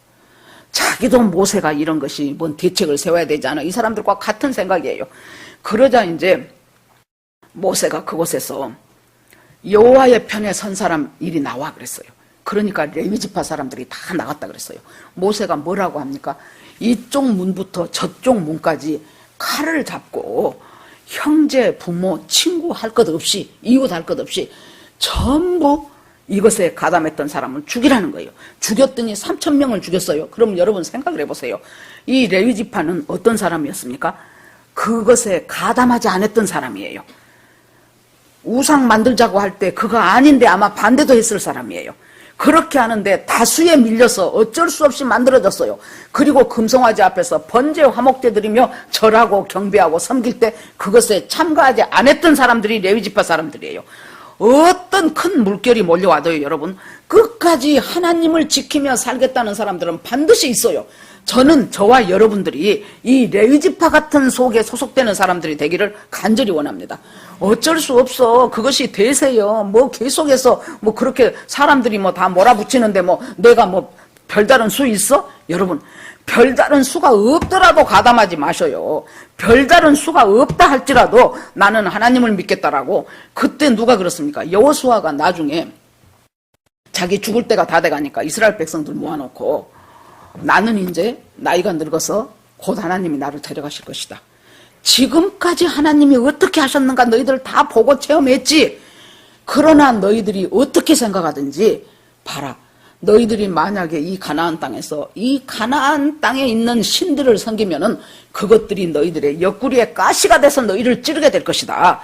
자기도 모세가 이런 것이 뭔 대책을 세워야 되지 않아. 이 사람들과 같은 생각이에요. 그러자 이제 모세가 그곳에서 여호와의 편에 선 사람 이리 나와 그랬어요. 그러니까 레위지파 사람들이 다 나갔다 그랬어요. 모세가 뭐라고 합니까? 이쪽 문부터 저쪽 문까지 칼을 잡고 형제, 부모, 친구 할 것 없이, 이웃 할 것 없이 전부 이것에 가담했던 사람을 죽이라는 거예요. 죽였더니 3,000명을 죽였어요. 그럼 여러분 생각을 해보세요. 이 레위지파는 어떤 사람이었습니까? 그것에 가담하지 않았던 사람이에요. 우상 만들자고 할 때 그거 아닌데 아마 반대도 했을 사람이에요. 그렇게 하는데 다수에 밀려서 어쩔 수 없이 만들어졌어요. 그리고 금송아지 앞에서 번제 화목제 드리며 절하고 경배하고 섬길 때 그것에 참가하지 않았던 사람들이 레위지파 사람들이에요. 어떤 큰 물결이 몰려와도요, 여러분, 끝까지 하나님을 지키며 살겠다는 사람들은 반드시 있어요. 저는 저와 여러분들이 이 레위지파 같은 속에 소속되는 사람들이 되기를 간절히 원합니다. 어쩔 수 없어. 그것이 대세요. 뭐 계속해서 뭐 그렇게 사람들이 뭐 다 몰아붙이는데 뭐 내가 뭐 별다른 수 있어? 여러분, 별다른 수가 없더라도 가담하지 마셔요. 별다른 수가 없다 할지라도 나는 하나님을 믿겠다라고. 그때 누가 그렇습니까? 여호수아가 나중에 자기 죽을 때가 다 돼가니까 이스라엘 백성들 모아놓고 나는 이제 나이가 늙어서 곧 하나님이 나를 데려가실 것이다. 지금까지 하나님이 어떻게 하셨는가 너희들 다 보고 체험했지. 그러나 너희들이 어떻게 생각하든지 봐라. 너희들이 만약에 이 가나안 땅에서 이 가나안 땅에 있는 신들을 섬기면은 그것들이 너희들의 옆구리에 가시가 돼서 너희를 찌르게 될 것이다.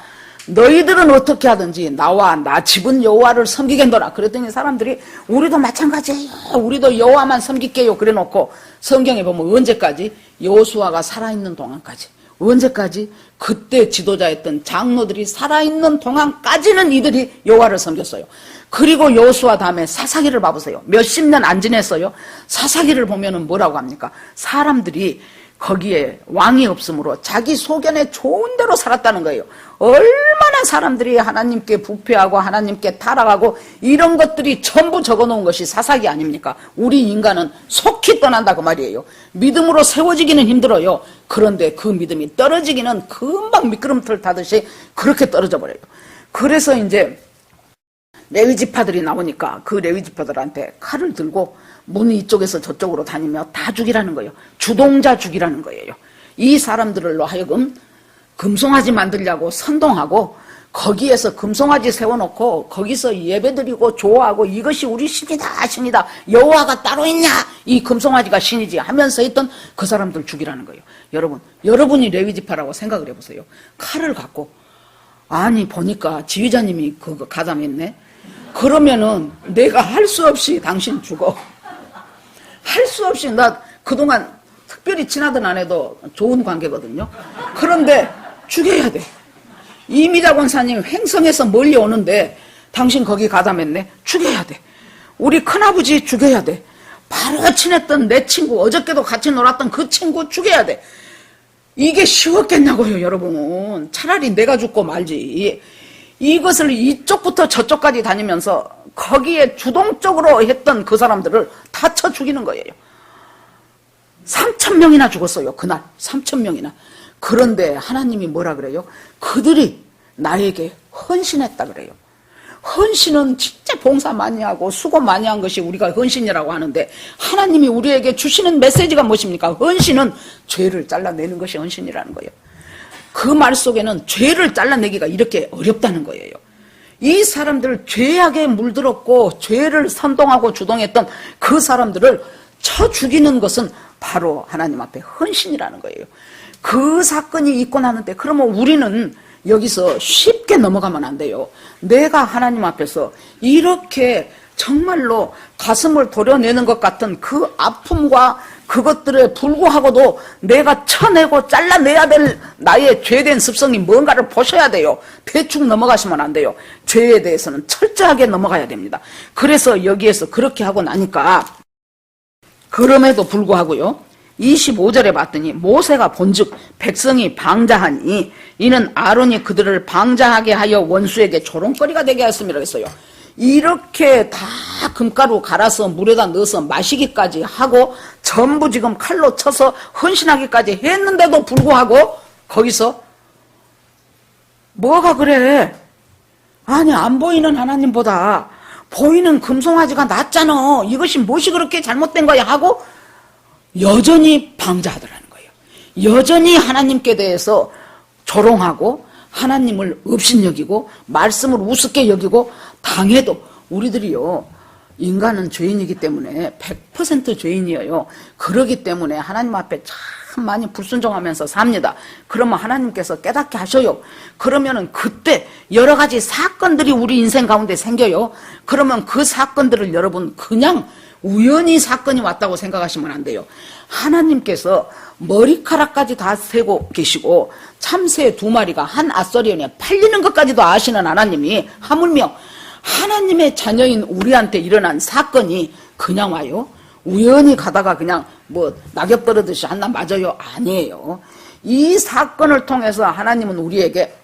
너희들은 어떻게 하든지 나와 나 집은 여호와를 섬기겠노라. 그랬더니 사람들이 우리도 마찬가지예요. 우리도 여호와만 섬길게요. 그래놓고 성경에 보면 언제까지? 여호수아가 살아있는 동안까지. 언제까지? 그때 지도자였던 장로들이 살아있는 동안까지는 이들이 여호와를 섬겼어요. 그리고 여호수아 다음에 사사기를 봐보세요. 몇십 년 안 지냈어요. 사사기를 보면은 뭐라고 합니까? 사람들이 거기에 왕이 없으므로 자기 소견에 좋은 대로 살았다는 거예요. 얼마나 사람들이 하나님께 부패하고 하나님께 타락하고 이런 것들이 전부 적어놓은 것이 사사기 아닙니까? 우리 인간은 속히 떠난다 그 말이에요. 믿음으로 세워지기는 힘들어요. 그런데 그 믿음이 떨어지기는 금방 미끄럼틀 타듯이 그렇게 떨어져 버려요. 그래서 이제 레위지파들이 나오니까 그 레위지파들한테 칼을 들고 문 이쪽에서 저쪽으로 다니며 다 죽이라는 거예요. 주동자 죽이라는 거예요. 이 사람들로 하여금 금송아지 만들려고 선동하고 거기에서 금송아지 세워놓고 거기서 예배드리고 좋아하고 이것이 우리 신이다 신이다 여호와가 따로 있냐 이 금송아지가 신이지 하면서 했던 그 사람들 죽이라는 거예요. 여러분이 레위지파라고 생각을 해보세요. 칼을 갖고 아니 보니까 지휘자님이 그거 가담했네. 그러면은 내가 할 수 없이 당신 죽어. 할 수 없이 나 그동안 특별히 친하든 안 해도 좋은 관계거든요. 그런데 죽여야 돼. 이미자 권사님 횡성에서 멀리 오는데 당신 거기 가담했네. 죽여야 돼. 우리 큰아버지 죽여야 돼. 바로 친했던 내 친구 어저께도 같이 놀았던 그 친구 죽여야 돼. 이게 쉬웠겠냐고요 여러분. 차라리 내가 죽고 말지. 이것을 이쪽부터 저쪽까지 다니면서 거기에 주동적으로 했던 그 사람들을 다 쳐 죽이는 거예요. 3,000명이나 죽었어요. 그날 3,000명이나. 그런데 하나님이 뭐라 그래요? 그들이 나에게 헌신했다 그래요. 헌신은 진짜 봉사 많이 하고 수고 많이 한 것이 우리가 헌신이라고 하는데 하나님이 우리에게 주시는 메시지가 무엇입니까? 헌신은 죄를 잘라내는 것이 헌신이라는 거예요. 그 말 속에는 죄를 잘라내기가 이렇게 어렵다는 거예요. 이 사람들 죄악에 물들었고 죄를 선동하고 주동했던 그 사람들을 쳐 죽이는 것은 바로 하나님 앞에 헌신이라는 거예요. 그 사건이 있고 나는데 그러면 우리는 여기서 쉽게 넘어가면 안 돼요. 내가 하나님 앞에서 이렇게 정말로 가슴을 도려내는 것 같은 그 아픔과 그것들에 불구하고도 내가 쳐내고 잘라내야 될 나의 죄된 습성이 뭔가를 보셔야 돼요. 대충 넘어가시면 안 돼요. 죄에 대해서는 철저하게 넘어가야 됩니다. 그래서 여기에서 그렇게 하고 나니까 그럼에도 불구하고요. 25절에 봤더니 모세가 본즉 백성이 방자하니 이는 아론이 그들을 방자하게 하여 원수에게 조롱거리가 되게 하였음이라 했어요. 이렇게 다 금가루 갈아서 물에다 넣어서 마시기까지 하고 전부 지금 칼로 쳐서 헌신하기까지 했는데도 불구하고 거기서 뭐가 그래? 아니 안 보이는 하나님보다 보이는 금송아지가 낫잖아. 이것이 무엇이 그렇게 잘못된 거야 하고 여전히 방자하더라는 거예요. 여전히 하나님께 대해서 조롱하고 하나님을 업신여기고 말씀을 우습게 여기고 당해도 우리들이요 인간은 죄인이기 때문에 100% 죄인이에요. 그러기 때문에 하나님 앞에 참 많이 불순종하면서 삽니다. 그러면 하나님께서 깨닫게 하셔요. 그러면은 그때 여러 가지 사건들이 우리 인생 가운데 생겨요. 그러면 그 사건들을 여러분 그냥 우연히 사건이 왔다고 생각하시면 안 돼요. 하나님께서 머리카락까지 다 세고 계시고 참새 2마리가 한 앗서리온에 팔리는 것까지도 아시는 하나님이 하물며 하나님의 자녀인 우리한테 일어난 사건이 그냥 와요? 우연히 가다가 그냥 뭐 낙엽 떨어듯이 한나 맞아요? 아니에요. 이 사건을 통해서 하나님은 우리에게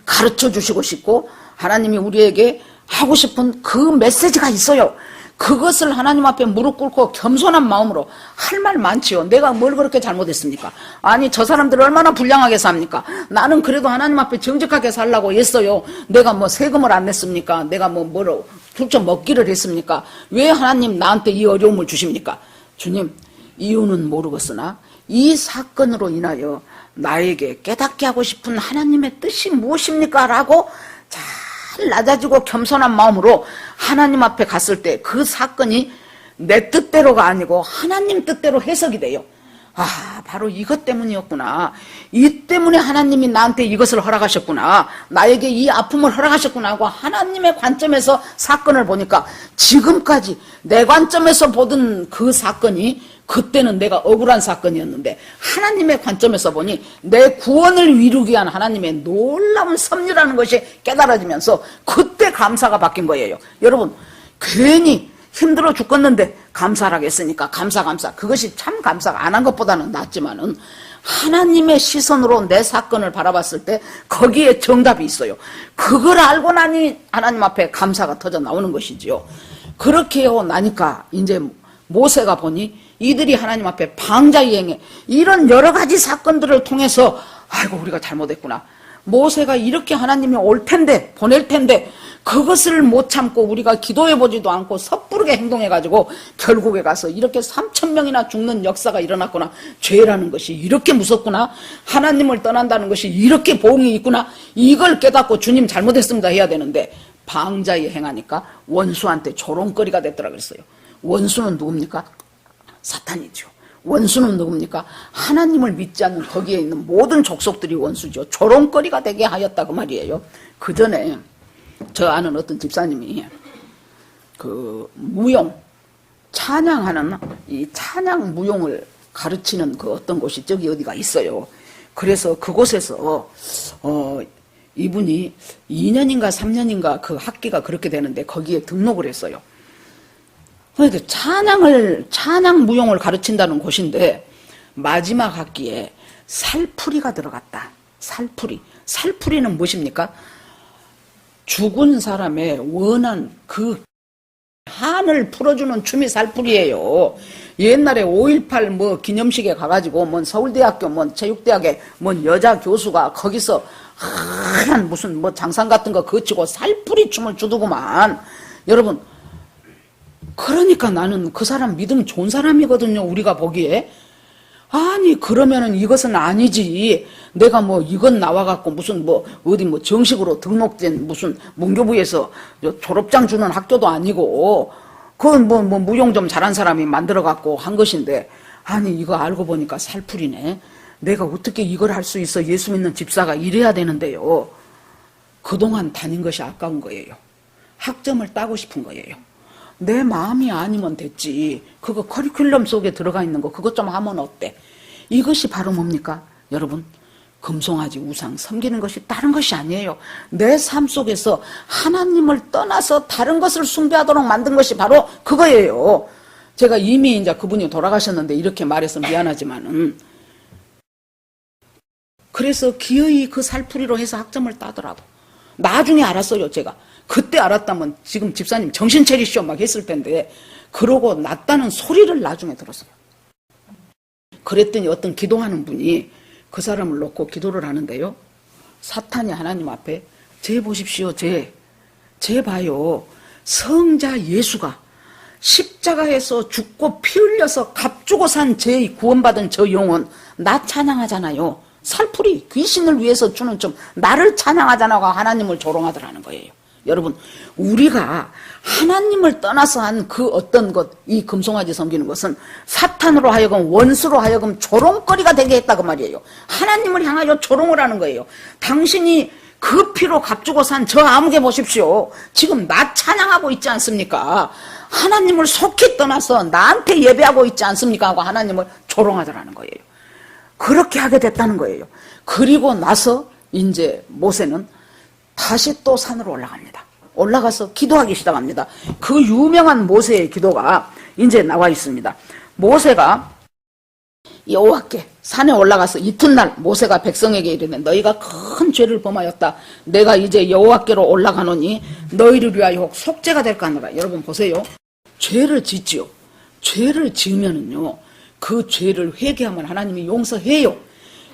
가르쳐 주시고 싶고 하나님이 우리에게 하고 싶은 그 메시지가 있어요. 그것을 하나님 앞에 무릎 꿇고 겸손한 마음으로 할 말 많지요. 내가 뭘 그렇게 잘못했습니까? 아니 저 사람들 얼마나 불량하게 삽니까? 나는 그래도 하나님 앞에 정직하게 살라고 했어요. 내가 뭐 세금을 안 냈습니까? 내가 뭐 뭐로 훌쩍 먹기를 했습니까? 왜 하나님 나한테 이 어려움을 주십니까? 주님 이유는 모르겠으나 이 사건으로 인하여 나에게 깨닫게 하고 싶은 하나님의 뜻이 무엇입니까? 라고 잘 낮아지고 겸손한 마음으로 하나님 앞에 갔을 때 그 사건이 내 뜻대로가 아니고 하나님 뜻대로 해석이 돼요. 아, 바로 이것 때문이었구나. 이 때문에 하나님이 나한테 이것을 허락하셨구나. 나에게 이 아픔을 허락하셨구나 하고 하나님의 관점에서 사건을 보니까 지금까지 내 관점에서 보던 그 사건이 그때는 내가 억울한 사건이었는데 하나님의 관점에서 보니 내 구원을 이루기 위한 하나님의 놀라운 섭리라는 것이 깨달아지면서 그때 감사가 바뀐 거예요. 여러분 괜히 힘들어 죽겠는데 감사라고 했으니까 감사 그것이 참 감사가 안 한 것보다는 낫지만은 하나님의 시선으로 내 사건을 바라봤을 때 거기에 정답이 있어요. 그걸 알고 나니 하나님 앞에 감사가 터져 나오는 것이지요. 그렇게 하고 나니까 이제 모세가 보니 이들이 하나님 앞에 방자이행해 이런 여러 가지 사건들을 통해서 아이고 우리가 잘못했구나. 모세가 이렇게 하나님이 올 텐데 보낼 텐데 그것을 못 참고 우리가 기도해보지도 않고 섣부르게 행동해가지고 결국에 가서 이렇게 3,000명이나 죽는 역사가 일어났구나. 죄라는 것이 이렇게 무섭구나. 하나님을 떠난다는 것이 이렇게 보응이 있구나. 이걸 깨닫고 주님 잘못했습니다 해야 되는데 방자에 행하니까 원수한테 조롱거리가 됐더라 그랬어요. 원수는 누굽니까? 사탄이죠. 원수는 누굽니까? 하나님을 믿지 않는 거기에 있는 모든 족속들이 원수죠. 조롱거리가 되게 하였다 그 말이에요. 그 전에 저 아는 어떤 집사님이 그 무용 찬양하는 이 찬양 무용을 가르치는 그 어떤 곳이 저기 어디가 있어요. 그래서 그곳에서 이분이 2년인가 3년인가 그 학기가 그렇게 되는데 거기에 등록을 했어요. 그러니까 찬양 무용을 가르친다는 곳인데 마지막 학기에 살풀이가 들어갔다. 살풀이는 무엇입니까? 죽은 사람의 원한 그 한을 풀어주는 춤이 살풀이에요. 옛날에 5.18 뭐 기념식에 가가지고 뭔 서울대학교 뭔 체육대학에 뭔 여자 교수가 거기서 하얀 무슨 뭐 장상 같은 거 거치고 살풀이 춤을 추더구만. 여러분 그러니까 나는 그 사람 믿음 좋은 사람이거든요. 우리가 보기에. 아니 그러면은 이것은 아니지. 내가 뭐 이건 나와갖고 무슨 뭐 어디 뭐 정식으로 등록된 무슨 문교부에서 졸업장 주는 학교도 아니고 그건 뭐 무용 좀 잘한 사람이 만들어갖고 한 것인데 아니 이거 알고 보니까 살풀이네. 내가 어떻게 이걸 할 수 있어. 예수 믿는 집사가 이래야 되는데요. 그동안 다닌 것이 아까운 거예요. 학점을 따고 싶은 거예요. 내 마음이 아니면 됐지. 그거 커리큘럼 속에 들어가 있는 거 그것 좀 하면 어때? 이것이 바로 뭡니까? 여러분 금송아지 우상 섬기는 것이 다른 것이 아니에요. 내 삶 속에서 하나님을 떠나서 다른 것을 숭배하도록 만든 것이 바로 그거예요. 제가 이미 이제 그분이 돌아가셨는데 이렇게 말해서 미안하지만은 그래서 기어이 그 살풀이로 해서 학점을 따더라고. 나중에 알았어요 제가. 그때 알았다면 지금 집사님 정신 차리시오 막 했을 텐데 그러고 났다는 소리를 나중에 들었어요. 그랬더니 어떤 기도하는 분이 그 사람을 놓고 기도를 하는데요. 사탄이 하나님 앞에 쟤 보십시오. 쟤 제 봐요. 성자 예수가 십자가에서 죽고 피 흘려서 값주고 산 제 구원받은 저 영혼 나 찬양하잖아요. 살풀이 귀신을 위해서 주는 좀 나를 찬양하잖아가 하나님을 조롱하더라는 거예요. 여러분, 우리가 하나님을 떠나서 한 그 어떤 것, 이 금송아지 섬기는 것은 사탄으로 하여금 원수로 하여금 조롱거리가 되게 했다고 말이에요. 하나님을 향하여 조롱을 하는 거예요. 당신이 그 피로 값주고 산 저 아무개 보십시오. 지금 나 찬양하고 있지 않습니까? 하나님을 속히 떠나서 나한테 예배하고 있지 않습니까? 하고 하나님을 조롱하더라는 거예요. 그렇게 하게 됐다는 거예요. 그리고 나서 이제 모세는 다시 또 산으로 올라갑니다. 올라가서 기도하기 시작합니다. 그 유명한 모세의 기도가 이제 나와 있습니다. 모세가 여호와께 산에 올라가서 이튿날 모세가 백성에게 이르되 너희가 큰 죄를 범하였다. 내가 이제 여호와께로 올라가노니 너희를 위하여 혹 속죄가 될까 하노라. 여러분 보세요. 죄를 짓지요. 죄를 지으면은요, 그 죄를 회개하면 하나님이 용서해요.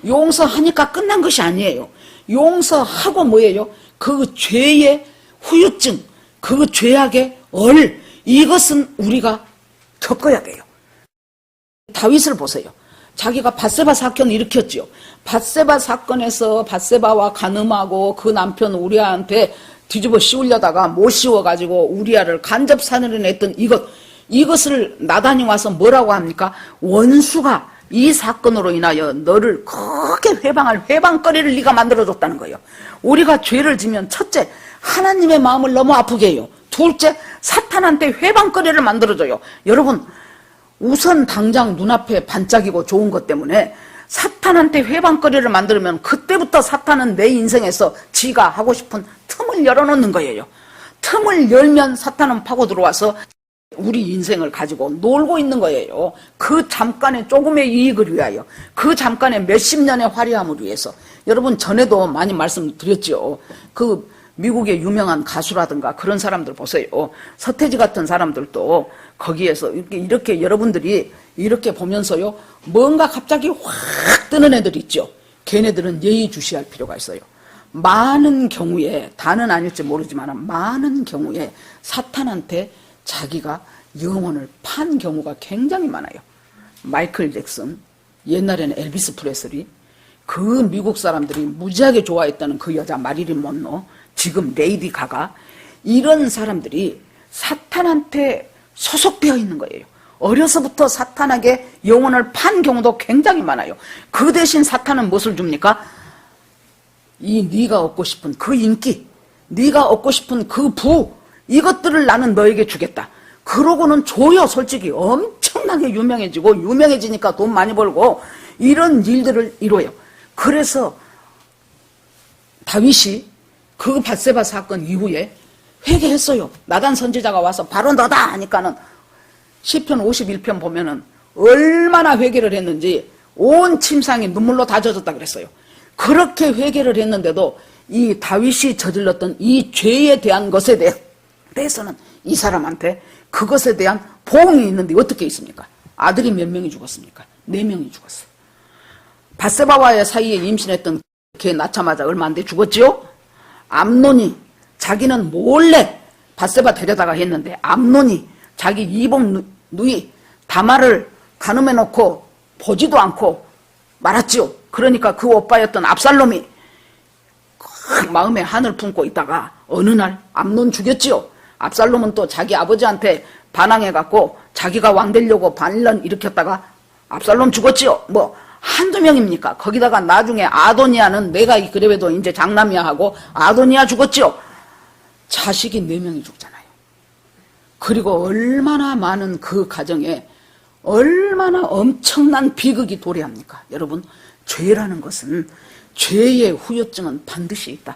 용서하니까 끝난 것이 아니에요. 용서하고 뭐예요? 그 죄의 후유증, 그 죄악의 이것은 우리가 겪어야 돼요. 다윗을 보세요. 자기가 밧세바 사건을 일으켰죠. 밧세바 사건에서 밧세바와 간음하고 그 남편 우리아한테 뒤집어 씌우려다가 못 씌워가지고 우리아를 간접 살해냈던 이것을 나단이 와서 뭐라고 합니까? 원수가 이 사건으로 인하여 너를 크게 회방거리를 네가 만들어줬다는 거예요. 우리가 죄를 지면 첫째, 하나님의 마음을 너무 아프게 해요. 둘째, 사탄한테 회방거리를 만들어줘요. 여러분, 우선 당장 눈앞에 반짝이고 좋은 것 때문에 사탄한테 회방거리를 만들면 그때부터 사탄은 내 인생에서 지가 하고 싶은 틈을 열어놓는 거예요. 틈을 열면 사탄은 파고 들어와서 우리 인생을 가지고 놀고 있는 거예요. 그 잠깐의 조금의 이익을 위하여, 그 잠깐의 몇십 년의 화려함을 위해서. 여러분, 전에도 많이 말씀드렸죠. 그 미국의 유명한 가수라든가 그런 사람들 보세요. 서태지 같은 사람들도 거기에서 이렇게 여러분들이 이렇게 보면서요, 뭔가 갑자기 확 뜨는 애들 있죠. 걔네들은 예의주시할 필요가 있어요. 많은 경우에, 다는 아닐지 모르지만 많은 경우에 사탄한테 자기가 영혼을 판 경우가 굉장히 많아요. 마이클 잭슨, 옛날에는 엘비스 프레슬리, 그 미국 사람들이 무지하게 좋아했다는 그 여자 마릴린 먼로, 지금 레이디 가가, 이런 사람들이 사탄한테 소속되어 있는 거예요. 어려서부터 사탄에게 영혼을 판 경우도 굉장히 많아요. 그 대신 사탄은 무엇을 줍니까? 네가 얻고 싶은 그 인기, 네가 얻고 싶은 그 부, 이것들을 나는 너에게 주겠다. 그러고는 줘요. 솔직히 엄청나게 유명해지고, 유명해지니까 돈 많이 벌고 이런 일들을 이뤄요. 그래서 다윗이 그 밧세바 사건 이후에 회개했어요. 나단 선지자가 와서 바로 너다 하니까는 시편 51편 보면은 얼마나 회개를 했는지 온 침상이 눈물로 다 젖었다 그랬어요. 그렇게 회개를 했는데도 이 다윗이 저질렀던 이 죄에 대한 것에 대해서는 이 사람한테 그것에 대한 보응이 있는데 어떻게 있습니까? 아들이 몇 명이 죽었습니까? 4명이 죽었어. 밧세바와의 사이에 임신했던 걔 낳자마자 얼마 안 돼 죽었지요? 암논이 자기는 몰래 밧세바 데려다가 했는데 암논이 자기 이복 누이 다말을 간음해 놓고 보지도 않고 말았지요. 그러니까 그 오빠였던 압살롬이 마음에 한을 품고 있다가 어느 날 암논 죽였지요. 압살롬은 또 자기 아버지한테 반항해갖고 자기가 왕 되려고 반란 일으켰다가 압살롬 죽었지요. 뭐 한두 명입니까? 거기다가 나중에 아도니아는 내가 그래도 이제 장남이야 하고 아도니아 죽었지요. 자식이 4명이 죽잖아요. 그리고 얼마나 많은 그 가정에 얼마나 엄청난 비극이 도래합니까? 여러분, 죄라는 것은, 죄의 후유증은 반드시 있다.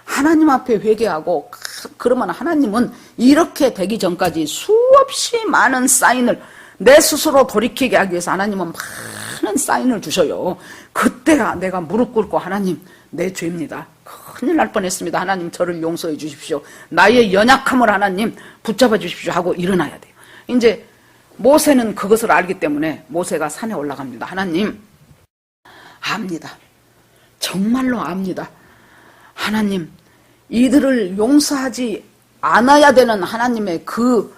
하나님 앞에 회개하고 그러면 하나님은 이렇게 되기 전까지 수없이 많은 사인을 내 스스로 돌이키게 하기 위해서 하나님은 많은 사인을 주셔요. 그때 내가 무릎 꿇고 하나님, 내 죄입니다. 큰일 날 뻔했습니다. 하나님 저를 용서해 주십시오. 나의 연약함을 하나님 붙잡아 주십시오 하고 일어나야 돼요. 이제 모세는 그것을 알기 때문에 모세가 산에 올라갑니다. 하나님, 압니다. 정말로 압니다. 하나님, 이들을 용서하지 안아야 되는 하나님의 그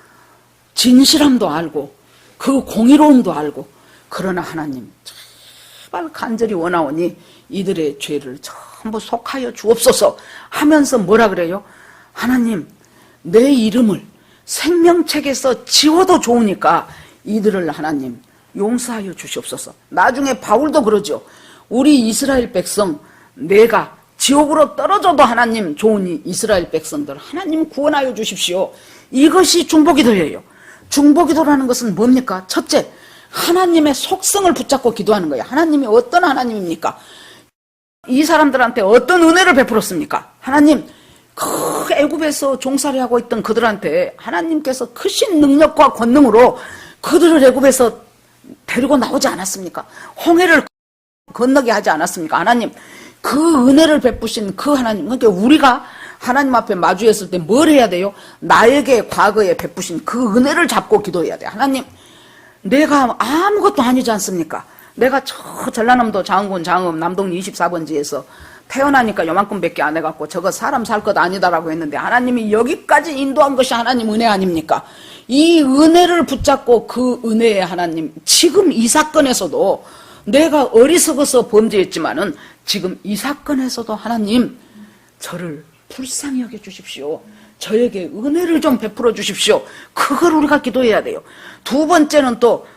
진실함도 알고 그 공의로움도 알고, 그러나 하나님 제발 간절히 원하오니 이들의 죄를 전부 속하여 주옵소서 하면서 뭐라 그래요? 하나님, 내 이름을 생명책에서 지워도 좋으니까 이들을 하나님 용서하여 주시옵소서. 나중에 바울도 그러죠. 우리 이스라엘 백성, 내가 지옥으로 떨어져도 하나님 좋으니 이스라엘 백성들 하나님 구원하여 주십시오. 이것이 중보기도예요. 중보기도라는 것은 뭡니까? 첫째, 하나님의 속성을 붙잡고 기도하는 거예요. 하나님이 어떤 하나님입니까? 이 사람들한테 어떤 은혜를 베풀었습니까? 하나님, 그 애굽에서 종살이 하고 있던 그들한테 하나님께서 크신 능력과 권능으로 그들을 애굽에서 데리고 나오지 않았습니까? 홍해를 건너게 하지 않았습니까? 하나님, 그 은혜를 베푸신 그 하나님, 그러니까 우리가 하나님 앞에 마주했을 때 뭘 해야 돼요? 나에게 과거에 베푸신 그 은혜를 잡고 기도해야 돼요. 하나님, 내가 아무것도 아니지 않습니까? 내가 저 전라남도 장흥군 장흥 남동리 24번지에서 태어나니까 요만큼밖에 안 해갖고 저거 사람 살 것 아니다라고 했는데 하나님이 여기까지 인도한 것이 하나님 은혜 아닙니까? 이 은혜를 붙잡고 그 은혜의 하나님, 지금 이 사건에서도 내가 어리석어서 범죄했지만은 지금 이 사건에서도 하나님 저를 불쌍히 여겨 주십시오. 저에게 은혜를 좀 베풀어 주십시오. 그걸 우리가 기도해야 돼요. 두 번째는 또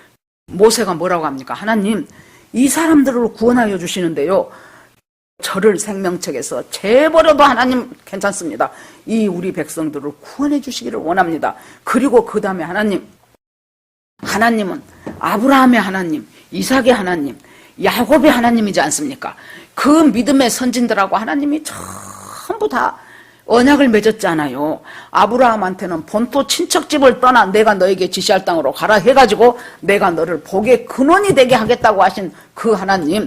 모세가 뭐라고 합니까? 하나님, 이 사람들을 구원하여 주시는데요, 저를 생명책에서 재버려도 하나님 괜찮습니다. 이 우리 백성들을 구원해 주시기를 원합니다. 그리고 그 다음에 하나님은 아브라함의 하나님, 이삭의 하나님, 야곱의 하나님이지 않습니까? 그 믿음의 선진들하고 하나님이 전부 다 언약을 맺었잖아요. 아브라함한테는 본토 친척집을 떠나 내가 너에게 지시할 땅으로 가라 해가지고 내가 너를 복의 근원이 되게 하겠다고 하신 그 하나님,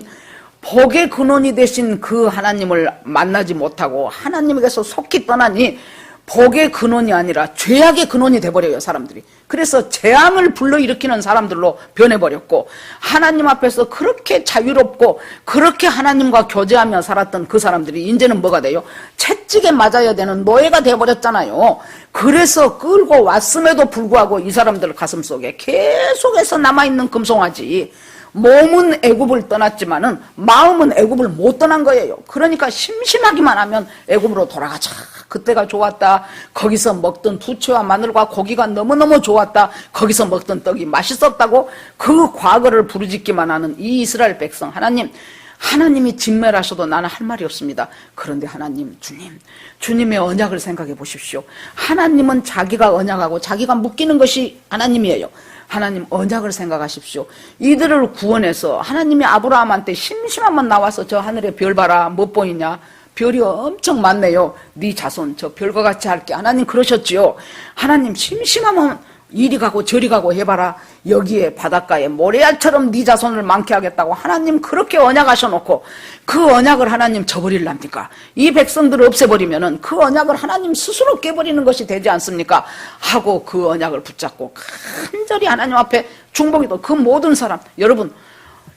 복의 근원이 되신 그 하나님을 만나지 못하고 하나님에게서 속히 떠나니 복의 근원이 아니라 죄악의 근원이 돼버려요, 사람들이. 그래서 재앙을 불러일으키는 사람들로 변해버렸고, 하나님 앞에서 그렇게 자유롭고 그렇게 하나님과 교제하며 살았던 그 사람들이 이제는 뭐가 돼요? 채찍에 맞아야 되는 노예가 돼버렸잖아요. 그래서 끌고 왔음에도 불구하고 이 사람들 가슴속에 계속해서 남아있는 금송아지, 몸은 애굽을 떠났지만은 마음은 애굽을 못 떠난 거예요. 그러니까 심심하기만 하면 애굽으로 돌아가자. 그때가 좋았다. 거기서 먹던 부채와 마늘과 고기가 너무너무 좋았다. 거기서 먹던 떡이 맛있었다고 그 과거를 부르짖기만 하는 이 이스라엘 백성, 하나님이 진멸하셔도 나는 할 말이 없습니다. 그런데 하나님, 주님의 언약을 생각해 보십시오. 하나님은 자기가 언약하고 자기가 묶이는 것이 하나님이에요. 하나님 언약을 생각하십시오. 이들을 구원해서 하나님이 아브라함한테 심심하면 나와서 저 하늘에 별 봐라, 못 보이냐? 별이 엄청 많네요. 네 자손 저 별과 같이 할게. 하나님 그러셨지요. 하나님 심심하면 이리 가고 저리 가고 해봐라. 여기에 바닷가에 모래알처럼 네 자손을 많게 하겠다고 하나님 그렇게 언약하셔놓고 그 언약을 하나님 저버릴랍니까? 이 백성들을 없애버리면은 그 언약을 하나님 스스로 깨버리는 것이 되지 않습니까? 하고 그 언약을 붙잡고 간절히 하나님 앞에 중보기도, 그 모든 사람,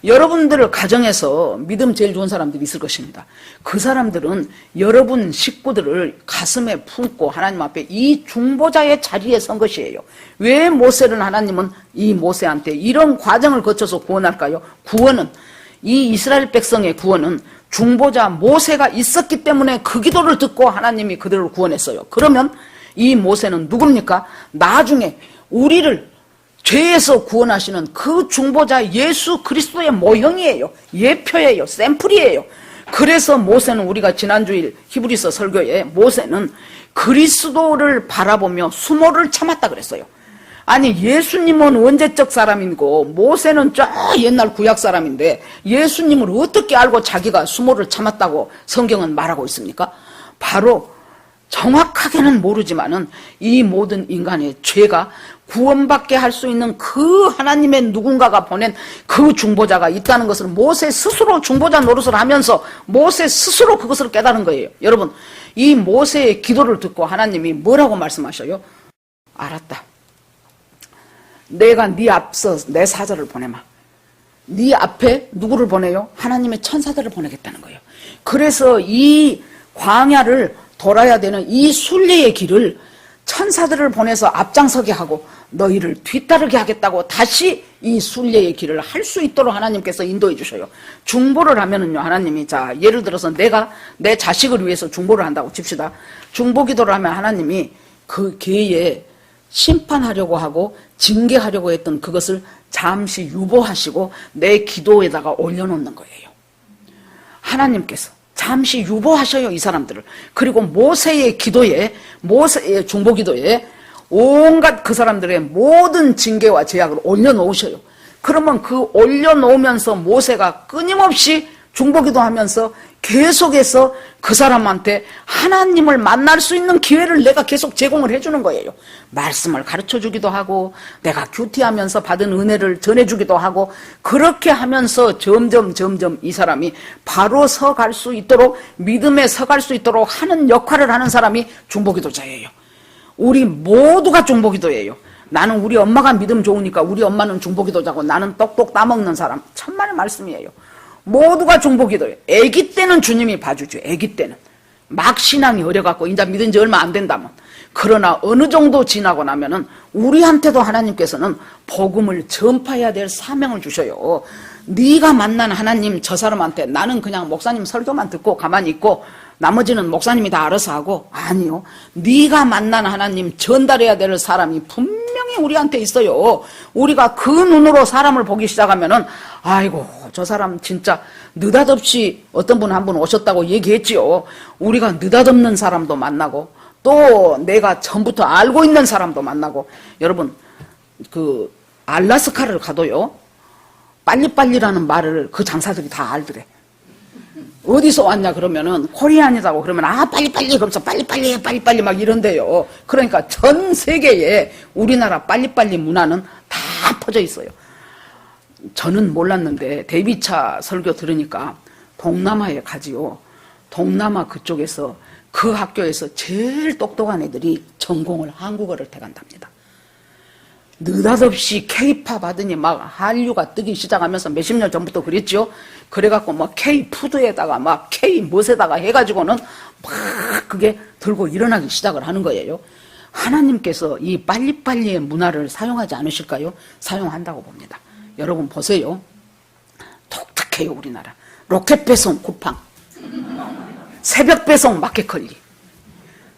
여러분들 가정에서 믿음 제일 좋은 사람들이 있을 것입니다. 그 사람들은 여러분 식구들을 가슴에 품고 하나님 앞에 이 중보자의 자리에 선 것이에요. 왜 모세는 하나님은 이 모세한테 이런 과정을 거쳐서 구원할까요? 구원은, 이 이스라엘 백성의 구원은 중보자 모세가 있었기 때문에 그 기도를 듣고 하나님이 그들을 구원했어요. 그러면 이 모세는 누굽니까? 나중에 우리를 죄에서 구원하시는 그 중보자 예수 그리스도의 모형이에요. 예표예요. 샘플이에요. 그래서 모세는, 우리가 지난주일 히브리서 설교에 모세는 그리스도를 바라보며 수모를 참았다 그랬어요. 아니, 예수님은 원죄적 사람이고 모세는 저 옛날 구약 사람인데 예수님을 어떻게 알고 자기가 수모를 참았다고 성경은 말하고 있습니까? 바로 정확하게는 모르지만은 이 모든 인간의 죄가 구원받게 할 수 있는 그 하나님의 누군가가 보낸 그 중보자가 있다는 것을 모세 스스로 중보자 노릇을 하면서 모세 스스로 그것을 깨달은 거예요. 여러분, 이 모세의 기도를 듣고 하나님이 뭐라고 말씀하셔요? 알았다. 내가 네 앞서 내 사자를 보내마. 네 앞에 누구를 보내요? 하나님의 천사들을 보내겠다는 거예요. 그래서 이 광야를 돌아야 되는 이 순례의 길을 천사들을 보내서 앞장서게 하고 너희를 뒤따르게 하겠다고 다시 이 순례의 길을 할 수 있도록 하나님께서 인도해 주셔요. 중보를 하면은요, 하나님이, 자, 예를 들어서 내가 내 자식을 위해서 중보를 한다고 칩시다. 중보 기도를 하면 하나님이 그 개에 심판하려고 하고 징계하려고 했던 그것을 잠시 유보하시고 내 기도에다가 올려놓는 거예요. 하나님께서 잠시 유보하셔요, 이 사람들을. 그리고 모세의 기도에, 모세의 중보 기도에 온갖 그 사람들의 모든 징계와 제약을 올려놓으셔요. 그러면 그 올려놓으면서 모세가 끊임없이 중보기도 하면서 계속해서 그 사람한테 하나님을 만날 수 있는 기회를 내가 계속 제공을 해주는 거예요. 말씀을 가르쳐주기도 하고 내가 큐티하면서 받은 은혜를 전해주기도 하고 그렇게 하면서 점점 이 사람이 바로 서갈 수 있도록, 믿음에 서갈 수 있도록 하는 역할을 하는 사람이 중보기도자예요. 우리 모두가 중보기도예요. 나는 우리 엄마가 믿음 좋으니까 우리 엄마는 중보기도자고 나는 똑똑 따먹는 사람. 천만의 말씀이에요. 모두가 중보기도예요. 아기 때는 주님이 봐주죠. 아기 때는. 막 신앙이 어려갖고 이제 믿은 지 얼마 안 된다면. 그러나 어느 정도 지나고 나면은 우리한테도 하나님께서는 복음을 전파해야 될 사명을 주셔요. 네가 만난 하나님 저 사람한테 나는 그냥 목사님 설교만 듣고 가만히 있고 나머지는 목사님이 다 알아서 하고, 아니요. 네가 만난 하나님 전달해야 될 사람이 분명히 우리한테 있어요. 우리가 그 눈으로 사람을 보기 시작하면은 아이고 저 사람 진짜 느닷없이 어떤 분 한 분 오셨다고 얘기했지요. 우리가 느닷없는 사람도 만나고 또 내가 전부터 알고 있는 사람도 만나고. 여러분 그 알라스카를 가도요 빨리빨리라는 말을 그 장사들이 다 알더래. 어디서 왔냐 그러면은 코리안이라고 그러면 아 빨리빨리 그러면서 빨리빨리 막 이런데요. 그러니까 전 세계에 우리나라 빨리빨리 문화는 다 퍼져 있어요. 저는 몰랐는데 데이비차 설교 들으니까 동남아에 가지요. 동남아 그쪽에서 그 학교에서 제일 똑똑한 애들이 전공을 한국어를 택한답니다. 느닷없이 K-팝 하더니 막 한류가 뜨기 시작하면서 몇십 년 전부터 그랬죠. 그래갖고 막 K-푸드에다가 막 K-멋에다가 해가지고는 막 그게 들고 일어나기 시작을 하는 거예요. 하나님께서 이 빨리빨리의 문화를 사용하지 않으실까요? 사용한다고 봅니다. 여러분 보세요. 독특해요 우리나라. 로켓 배송 쿠팡, 새벽 배송 마켓컬리,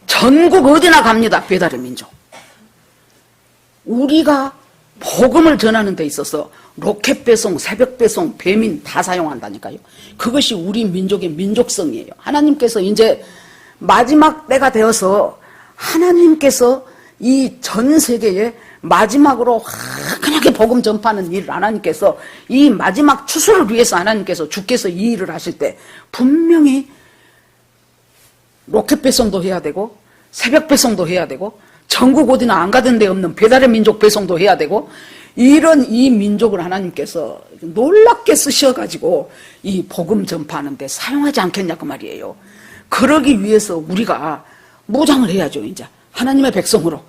전국 어디나 갑니다. 배달의 민족. 우리가 복음을 전하는 데 있어서 로켓 배송, 새벽 배송, 배민 다 사용한다니까요. 그것이 우리 민족의 민족성이에요. 하나님께서 이제 마지막 때가 되어서 하나님께서 이 전 세계에 마지막으로 화끈하게 복음 전파하는 일을 하나님께서 이 마지막 추수를 위해서 하나님께서 주께서 이 일을 하실 때 분명히 로켓 배송도 해야 되고 새벽 배송도 해야 되고 전국 어디나 안 가던 데 없는 배달의 민족 배송도 해야 되고 이런 이 민족을 하나님께서 놀랍게 쓰셔가지고 이 복음 전파하는 데 사용하지 않겠냐 그 말이에요. 그러기 위해서 우리가 무장을 해야죠. 이제 하나님의 백성으로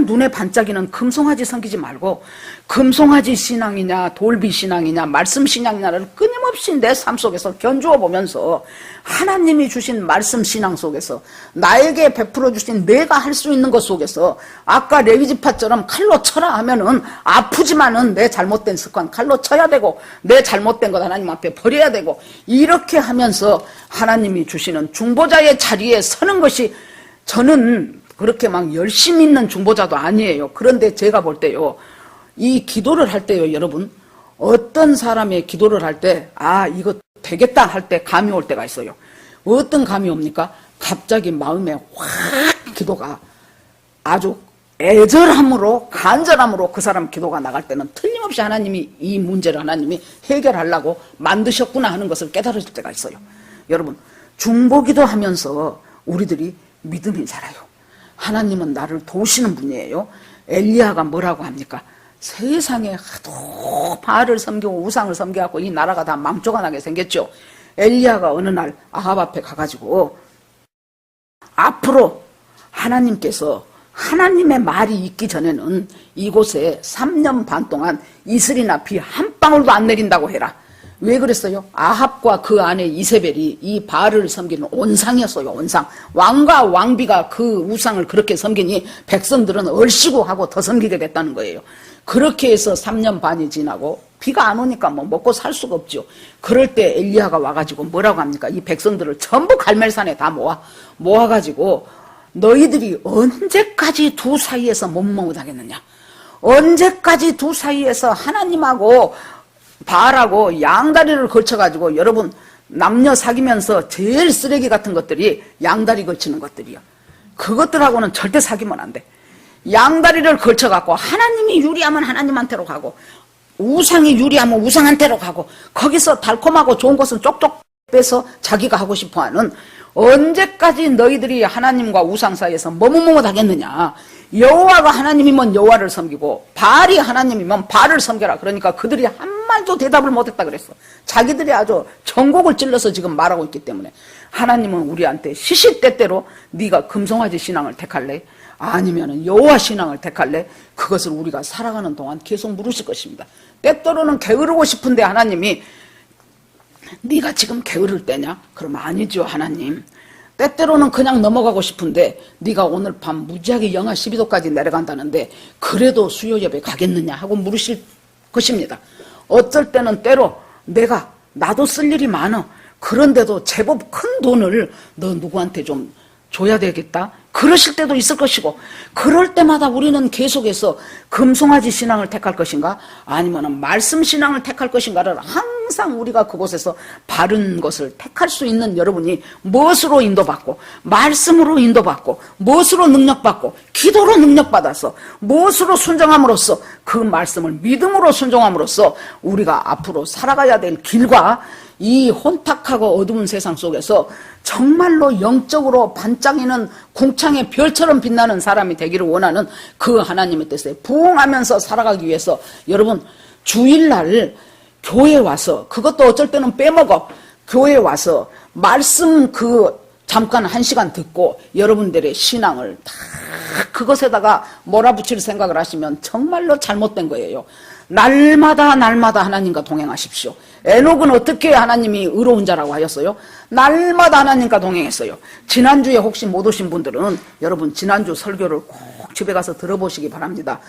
눈에 반짝이는 금송아지 섬기지 말고 금송아지 신앙이냐 돌비 신앙이냐 말씀 신앙이냐를 끊임없이 내 삶 속에서 견주어 보면서 하나님이 주신 말씀 신앙 속에서 나에게 베풀어 주신 내가 할 수 있는 것 속에서 아까 레위지파처럼 칼로 쳐라 하면은 아프지만은 내 잘못된 습관 칼로 쳐야 되고 내 잘못된 것 하나님 앞에 버려야 되고 이렇게 하면서 하나님이 주시는 중보자의 자리에 서는 것이 저는 그렇게 막 열심히 있는 중보자도 아니에요. 그런데 제가 볼 때요, 이 기도를 할 때요, 여러분, 어떤 사람의 기도를 할 때, 아, 이거 되겠다 할 때 감이 올 때가 있어요. 어떤 감이 옵니까? 갑자기 마음에 확 기도가 아주 애절함으로, 간절함으로 그 사람 기도가 나갈 때는 틀림없이 하나님이 이 문제를 하나님이 해결하려고 만드셨구나 하는 것을 깨달을 때가 있어요. 여러분, 중보기도 하면서 우리들이 믿음이 자라요. 하나님은 나를 도우시는 분이에요. 엘리야가 뭐라고 합니까? 세상에 하도 바알을 섬기고 우상을 섬겨갖고 이 나라가 다 망조가 나게 생겼죠. 엘리야가 어느 날 아합 앞에 가가지고 앞으로 하나님께서 하나님의 말이 있기 전에는 이곳에 3년 반 동안 이슬이나 비 한 방울도 안 내린다고 해라. 왜 그랬어요? 아합과 그 아내 이세벨이 이 바알을 섬기는 온상이었어요. 온상. 왕과 왕비가 그 우상을 그렇게 섬기니 백성들은 얼씨구 하고 더 섬기게 됐다는 거예요. 그렇게 해서 3년 반이 지나고 비가 안 오니까 뭐 먹고 살 수가 없죠. 그럴 때 엘리야가 와가지고 뭐라고 합니까? 이 백성들을 전부 갈멜산에 다 모아가지고 너희들이 언제까지 두 사이에서 못하겠느냐? 언제까지 두 사이에서 하나님하고 바알하고 양다리를 걸쳐가지고, 여러분 남녀 사귀면서 제일 쓰레기 같은 것들이 양다리 걸치는 것들이요. 그것들하고는 절대 사귀면 안 돼. 양다리를 걸쳐갖고 하나님이 유리하면 하나님한테로 가고 우상이 유리하면 우상한테로 가고 거기서 달콤하고 좋은 것은 쪽쪽 빼서 자기가 하고 싶어하는, 언제까지 너희들이 하나님과 우상 사이에서 머뭇머뭇하겠느냐. 여호와가 하나님이면 여호와를 섬기고 바알이 하나님이면 바알을 섬겨라. 그러니까 그들이 한 말도 대답을 못했다 그랬어. 자기들이 아주 전곡을 찔러서 지금 말하고 있기 때문에 하나님은 우리한테 시시때때로 네가 금송아지 신앙을 택할래? 아니면 여호와 신앙을 택할래? 그것을 우리가 살아가는 동안 계속 물으실 것입니다. 때때로는 게으르고 싶은데 하나님이 네가 지금 게으를 때냐? 그러면 아니죠 하나님. 때때로는 그냥 넘어가고 싶은데 네가 오늘 밤 무지하게 영하 12도까지 내려간다는데 그래도 수요 예배 가겠느냐 하고 물으실 것입니다. 어쩔 때는 때로 나도 쓸 일이 많아. 그런데도 제법 큰 돈을 너 누구한테 좀 줘야 되겠다. 그러실 때도 있을 것이고, 그럴 때마다 우리는 계속해서 금송아지 신앙을 택할 것인가 아니면 말씀 신앙을 택할 것인가를 항상 우리가 그곳에서 바른 것을 택할 수 있는 여러분이 무엇으로 인도받고, 말씀으로 인도받고, 무엇으로 능력받고, 기도로 능력받아서 무엇으로 순종함으로써, 그 말씀을 믿음으로 순종함으로써 우리가 앞으로 살아가야 될 길과 이 혼탁하고 어두운 세상 속에서 정말로 영적으로 반짝이는 궁창의 별처럼 빛나는 사람이 되기를 원하는 그 하나님의 뜻에 부응하면서 살아가기 위해서, 여러분 주일날 교회 와서, 그것도 어쩔 때는 빼먹어, 교회 와서 말씀 잠깐 1시간 듣고 여러분들의 신앙을 다 그것에다가 몰아붙일 생각을 하시면 정말로 잘못된 거예요. 날마다 하나님과 동행하십시오. 에녹은 어떻게 하나님이 의로운 자라고 하였어요? 날마다 하나님과 동행했어요. 지난주에 혹시 못 오신 분들은 여러분 지난주 설교를 꼭 집에 가서 들어보시기 바랍니다.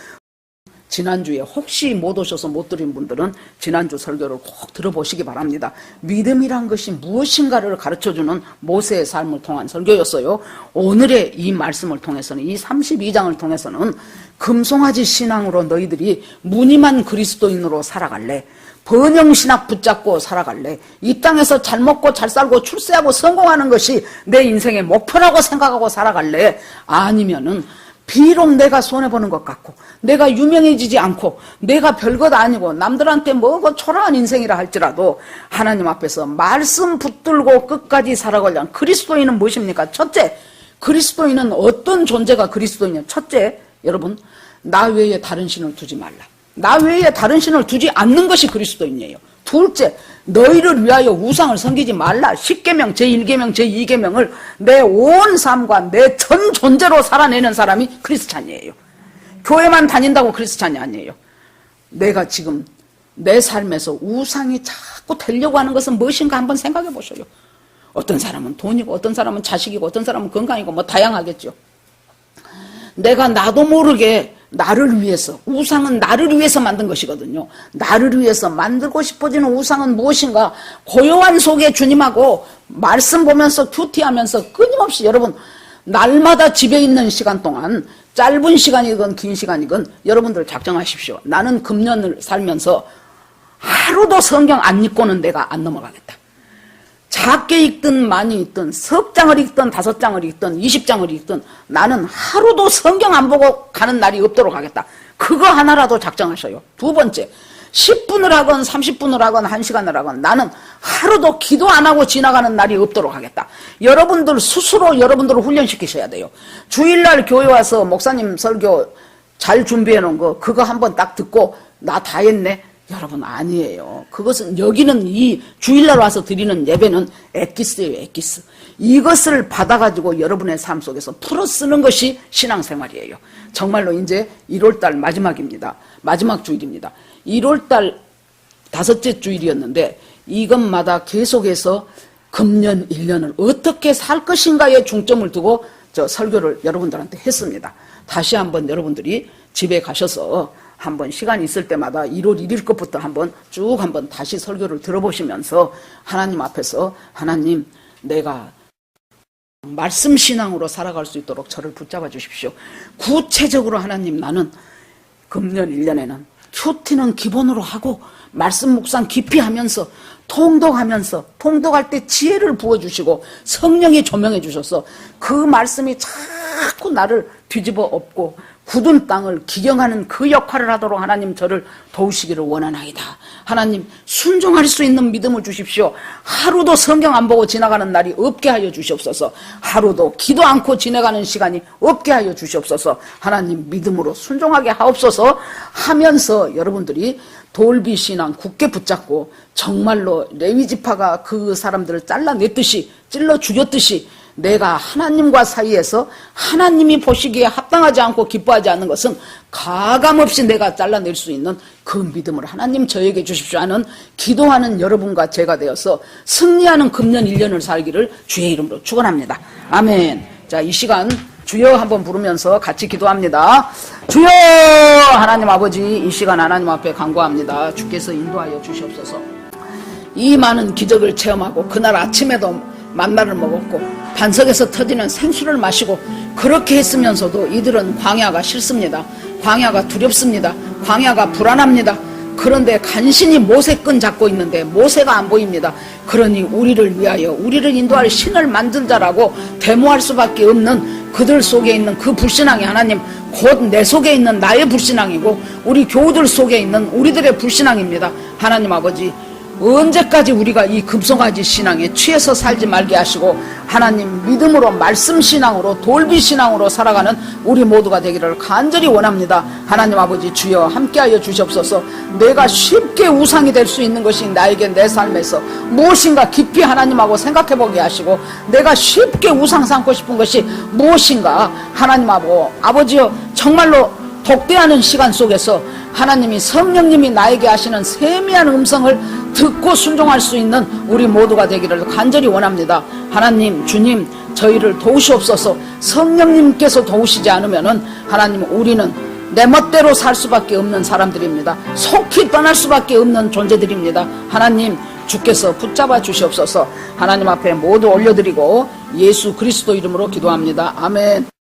지난주에 혹시 못 오셔서 못 들은 분들은 지난주 설교를 꼭 들어보시기 바랍니다. 믿음이란 것이 무엇인가를 가르쳐주는 모세의 삶을 통한 설교였어요. 오늘의 이 말씀을 통해서는, 이 32장을 통해서는 금송아지 신앙으로 너희들이 무늬만 그리스도인으로 살아갈래? 번영신학 붙잡고 살아갈래? 이 땅에서 잘 먹고 잘 살고 출세하고 성공하는 것이 내 인생의 목표라고 생각하고 살아갈래? 아니면은 비록 내가 손해보는 것 같고 내가 유명해지지 않고 내가 별것 아니고 남들한테 뭐고 초라한 인생이라 할지라도 하나님 앞에서 말씀 붙들고 끝까지 살아가려는 그리스도인은 무엇입니까? 첫째, 그리스도인은 어떤 존재가 그리스도인이냐? 첫째, 여러분, 나 외에 다른 신을 두지 말라. 나 외에 다른 신을 두지 않는 것이 그리스도인이에요. 둘째, 너희를 위하여 우상을 섬기지 말라. 10계명, 제1계명, 제2계명을 내 온 삶과 내 전 존재로 살아내는 사람이 크리스찬이에요. 교회만 다닌다고 크리스찬이 아니에요. 내가 지금 내 삶에서 우상이 자꾸 되려고 하는 것은 무엇인가 한번 생각해 보셔요. 어떤 사람은 돈이고 어떤 사람은 자식이고 어떤 사람은 건강이고 뭐 다양하겠죠. 내가 나도 모르게 나를 위해서, 우상은 나를 위해서 만든 것이거든요. 나를 위해서 만들고 싶어지는 우상은 무엇인가? 고요한 속에 주님하고 말씀 보면서 큐티하면서 끊임없이, 여러분 날마다 집에 있는 시간 동안 짧은 시간이건 긴 시간이건 여러분들 작정하십시오. 나는 금년을 살면서 하루도 성경 안 읽고는 내가 안 넘어가겠다. 작게 읽든 많이 읽든 석 장을 읽든 5장을 읽든 20장을 읽든 나는 하루도 성경 안 보고 가는 날이 없도록 하겠다. 그거 하나라도 작정하셔요. 두 번째, 10분을 하건 30분을 하건 1시간을 하건 나는 하루도 기도 안 하고 지나가는 날이 없도록 하겠다. 여러분들 스스로 여러분들을 훈련시키셔야 돼요. 주일날 교회 와서 목사님 설교 잘 준비해 놓은 거 그거 한번 딱 듣고 나 다 했네. 여러분 아니에요. 그것은, 여기는 이 주일날 와서 드리는 예배는 엑기스예요. 엑기스. 이것을 받아가지고 여러분의 삶 속에서 풀어 쓰는 것이 신앙생활이에요. 정말로 이제 1월달 마지막입니다. 마지막 주일입니다. 1월달 5째 주일이었는데 이것마다 계속해서 금년 1년을 어떻게 살 것인가에 중점을 두고 설교를 여러분들한테 했습니다. 다시 한번 여러분들이 집에 가셔서 한번 시간 있을 때마다 1월 1일 것부터 한번 다시 설교를 들어보시면서 하나님 앞에서 하나님, 내가 말씀 신앙으로 살아갈 수 있도록 저를 붙잡아 주십시오. 구체적으로 하나님, 나는 금년 1년에는 큐티는 기본으로 하고 말씀 묵상 깊이 하면서 통독할 때 지혜를 부어주시고 성령이 조명해 주셔서 그 말씀이 자꾸 나를 뒤집어 엎고 굳은 땅을 기경하는 그 역할을 하도록 하나님 저를 도우시기를 원하나이다. 하나님, 순종할 수 있는 믿음을 주십시오. 하루도 성경 안 보고 지나가는 날이 없게 하여 주시옵소서. 하루도 기도 않고 지나가는 시간이 없게 하여 주시옵소서. 하나님, 믿음으로 순종하게 하옵소서 하면서 여러분들이 돌비 신앙 굳게 붙잡고 정말로 레위지파가 그 사람들을 잘라냈듯이 찔러 죽였듯이 내가 하나님과 사이에서 하나님이 보시기에 합당하지 않고 기뻐하지 않는 것은 가감없이 내가 잘라낼 수 있는 그 믿음을 하나님 저에게 주십시오 하는 기도하는 여러분과 제가 되어서 승리하는 금년 1년을 살기를 주의 이름으로 축원합니다. 아멘. 자, 이 시간 주여 한번 부르면서 같이 기도합니다. 주여! 하나님 아버지, 이 시간 하나님 앞에 간구합니다. 주께서 인도하여 주시옵소서. 이 많은 기적을 체험하고 그날 아침에도 만나를 먹었고 반석에서 터지는 생수를 마시고 그렇게 했으면서도 이들은 광야가 싫습니다. 광야가 두렵습니다. 광야가 불안합니다. 그런데 간신히 모세 끈 잡고 있는데 모세가 안 보입니다. 그러니 우리를 위하여 우리를 인도할 신을 만들자라고 데모할 수밖에 없는 그들 속에 있는 그 불신앙이 하나님 곧 내 속에 있는 나의 불신앙이고 우리 교우들 속에 있는 우리들의 불신앙입니다. 하나님 아버지, 언제까지 우리가 이 금송아지 신앙에 취해서 살지 말게 하시고 하나님 믿음으로 말씀 신앙으로 돌비 신앙으로 살아가는 우리 모두가 되기를 간절히 원합니다. 하나님 아버지, 주여 함께하여 주시옵소서. 내가 쉽게 우상이 될 수 있는 것이 나에게 내 삶에서 무엇인가 깊이 하나님하고 생각해보게 하시고 내가 쉽게 우상 삼고 싶은 것이 무엇인가 하나님하고 아버지여 정말로 독대하는 시간 속에서 하나님이 성령님이 나에게 하시는 세미한 음성을 듣고 순종할 수 있는 우리 모두가 되기를 간절히 원합니다. 하나님, 주님, 저희를 도우시옵소서. 성령님께서 도우시지 않으면은 하나님, 우리는 내 멋대로 살 수밖에 없는 사람들입니다. 속히 떠날 수밖에 없는 존재들입니다. 하나님, 주께서 붙잡아 주시옵소서. 하나님 앞에 모두 올려드리고 예수 그리스도 이름으로 기도합니다. 아멘.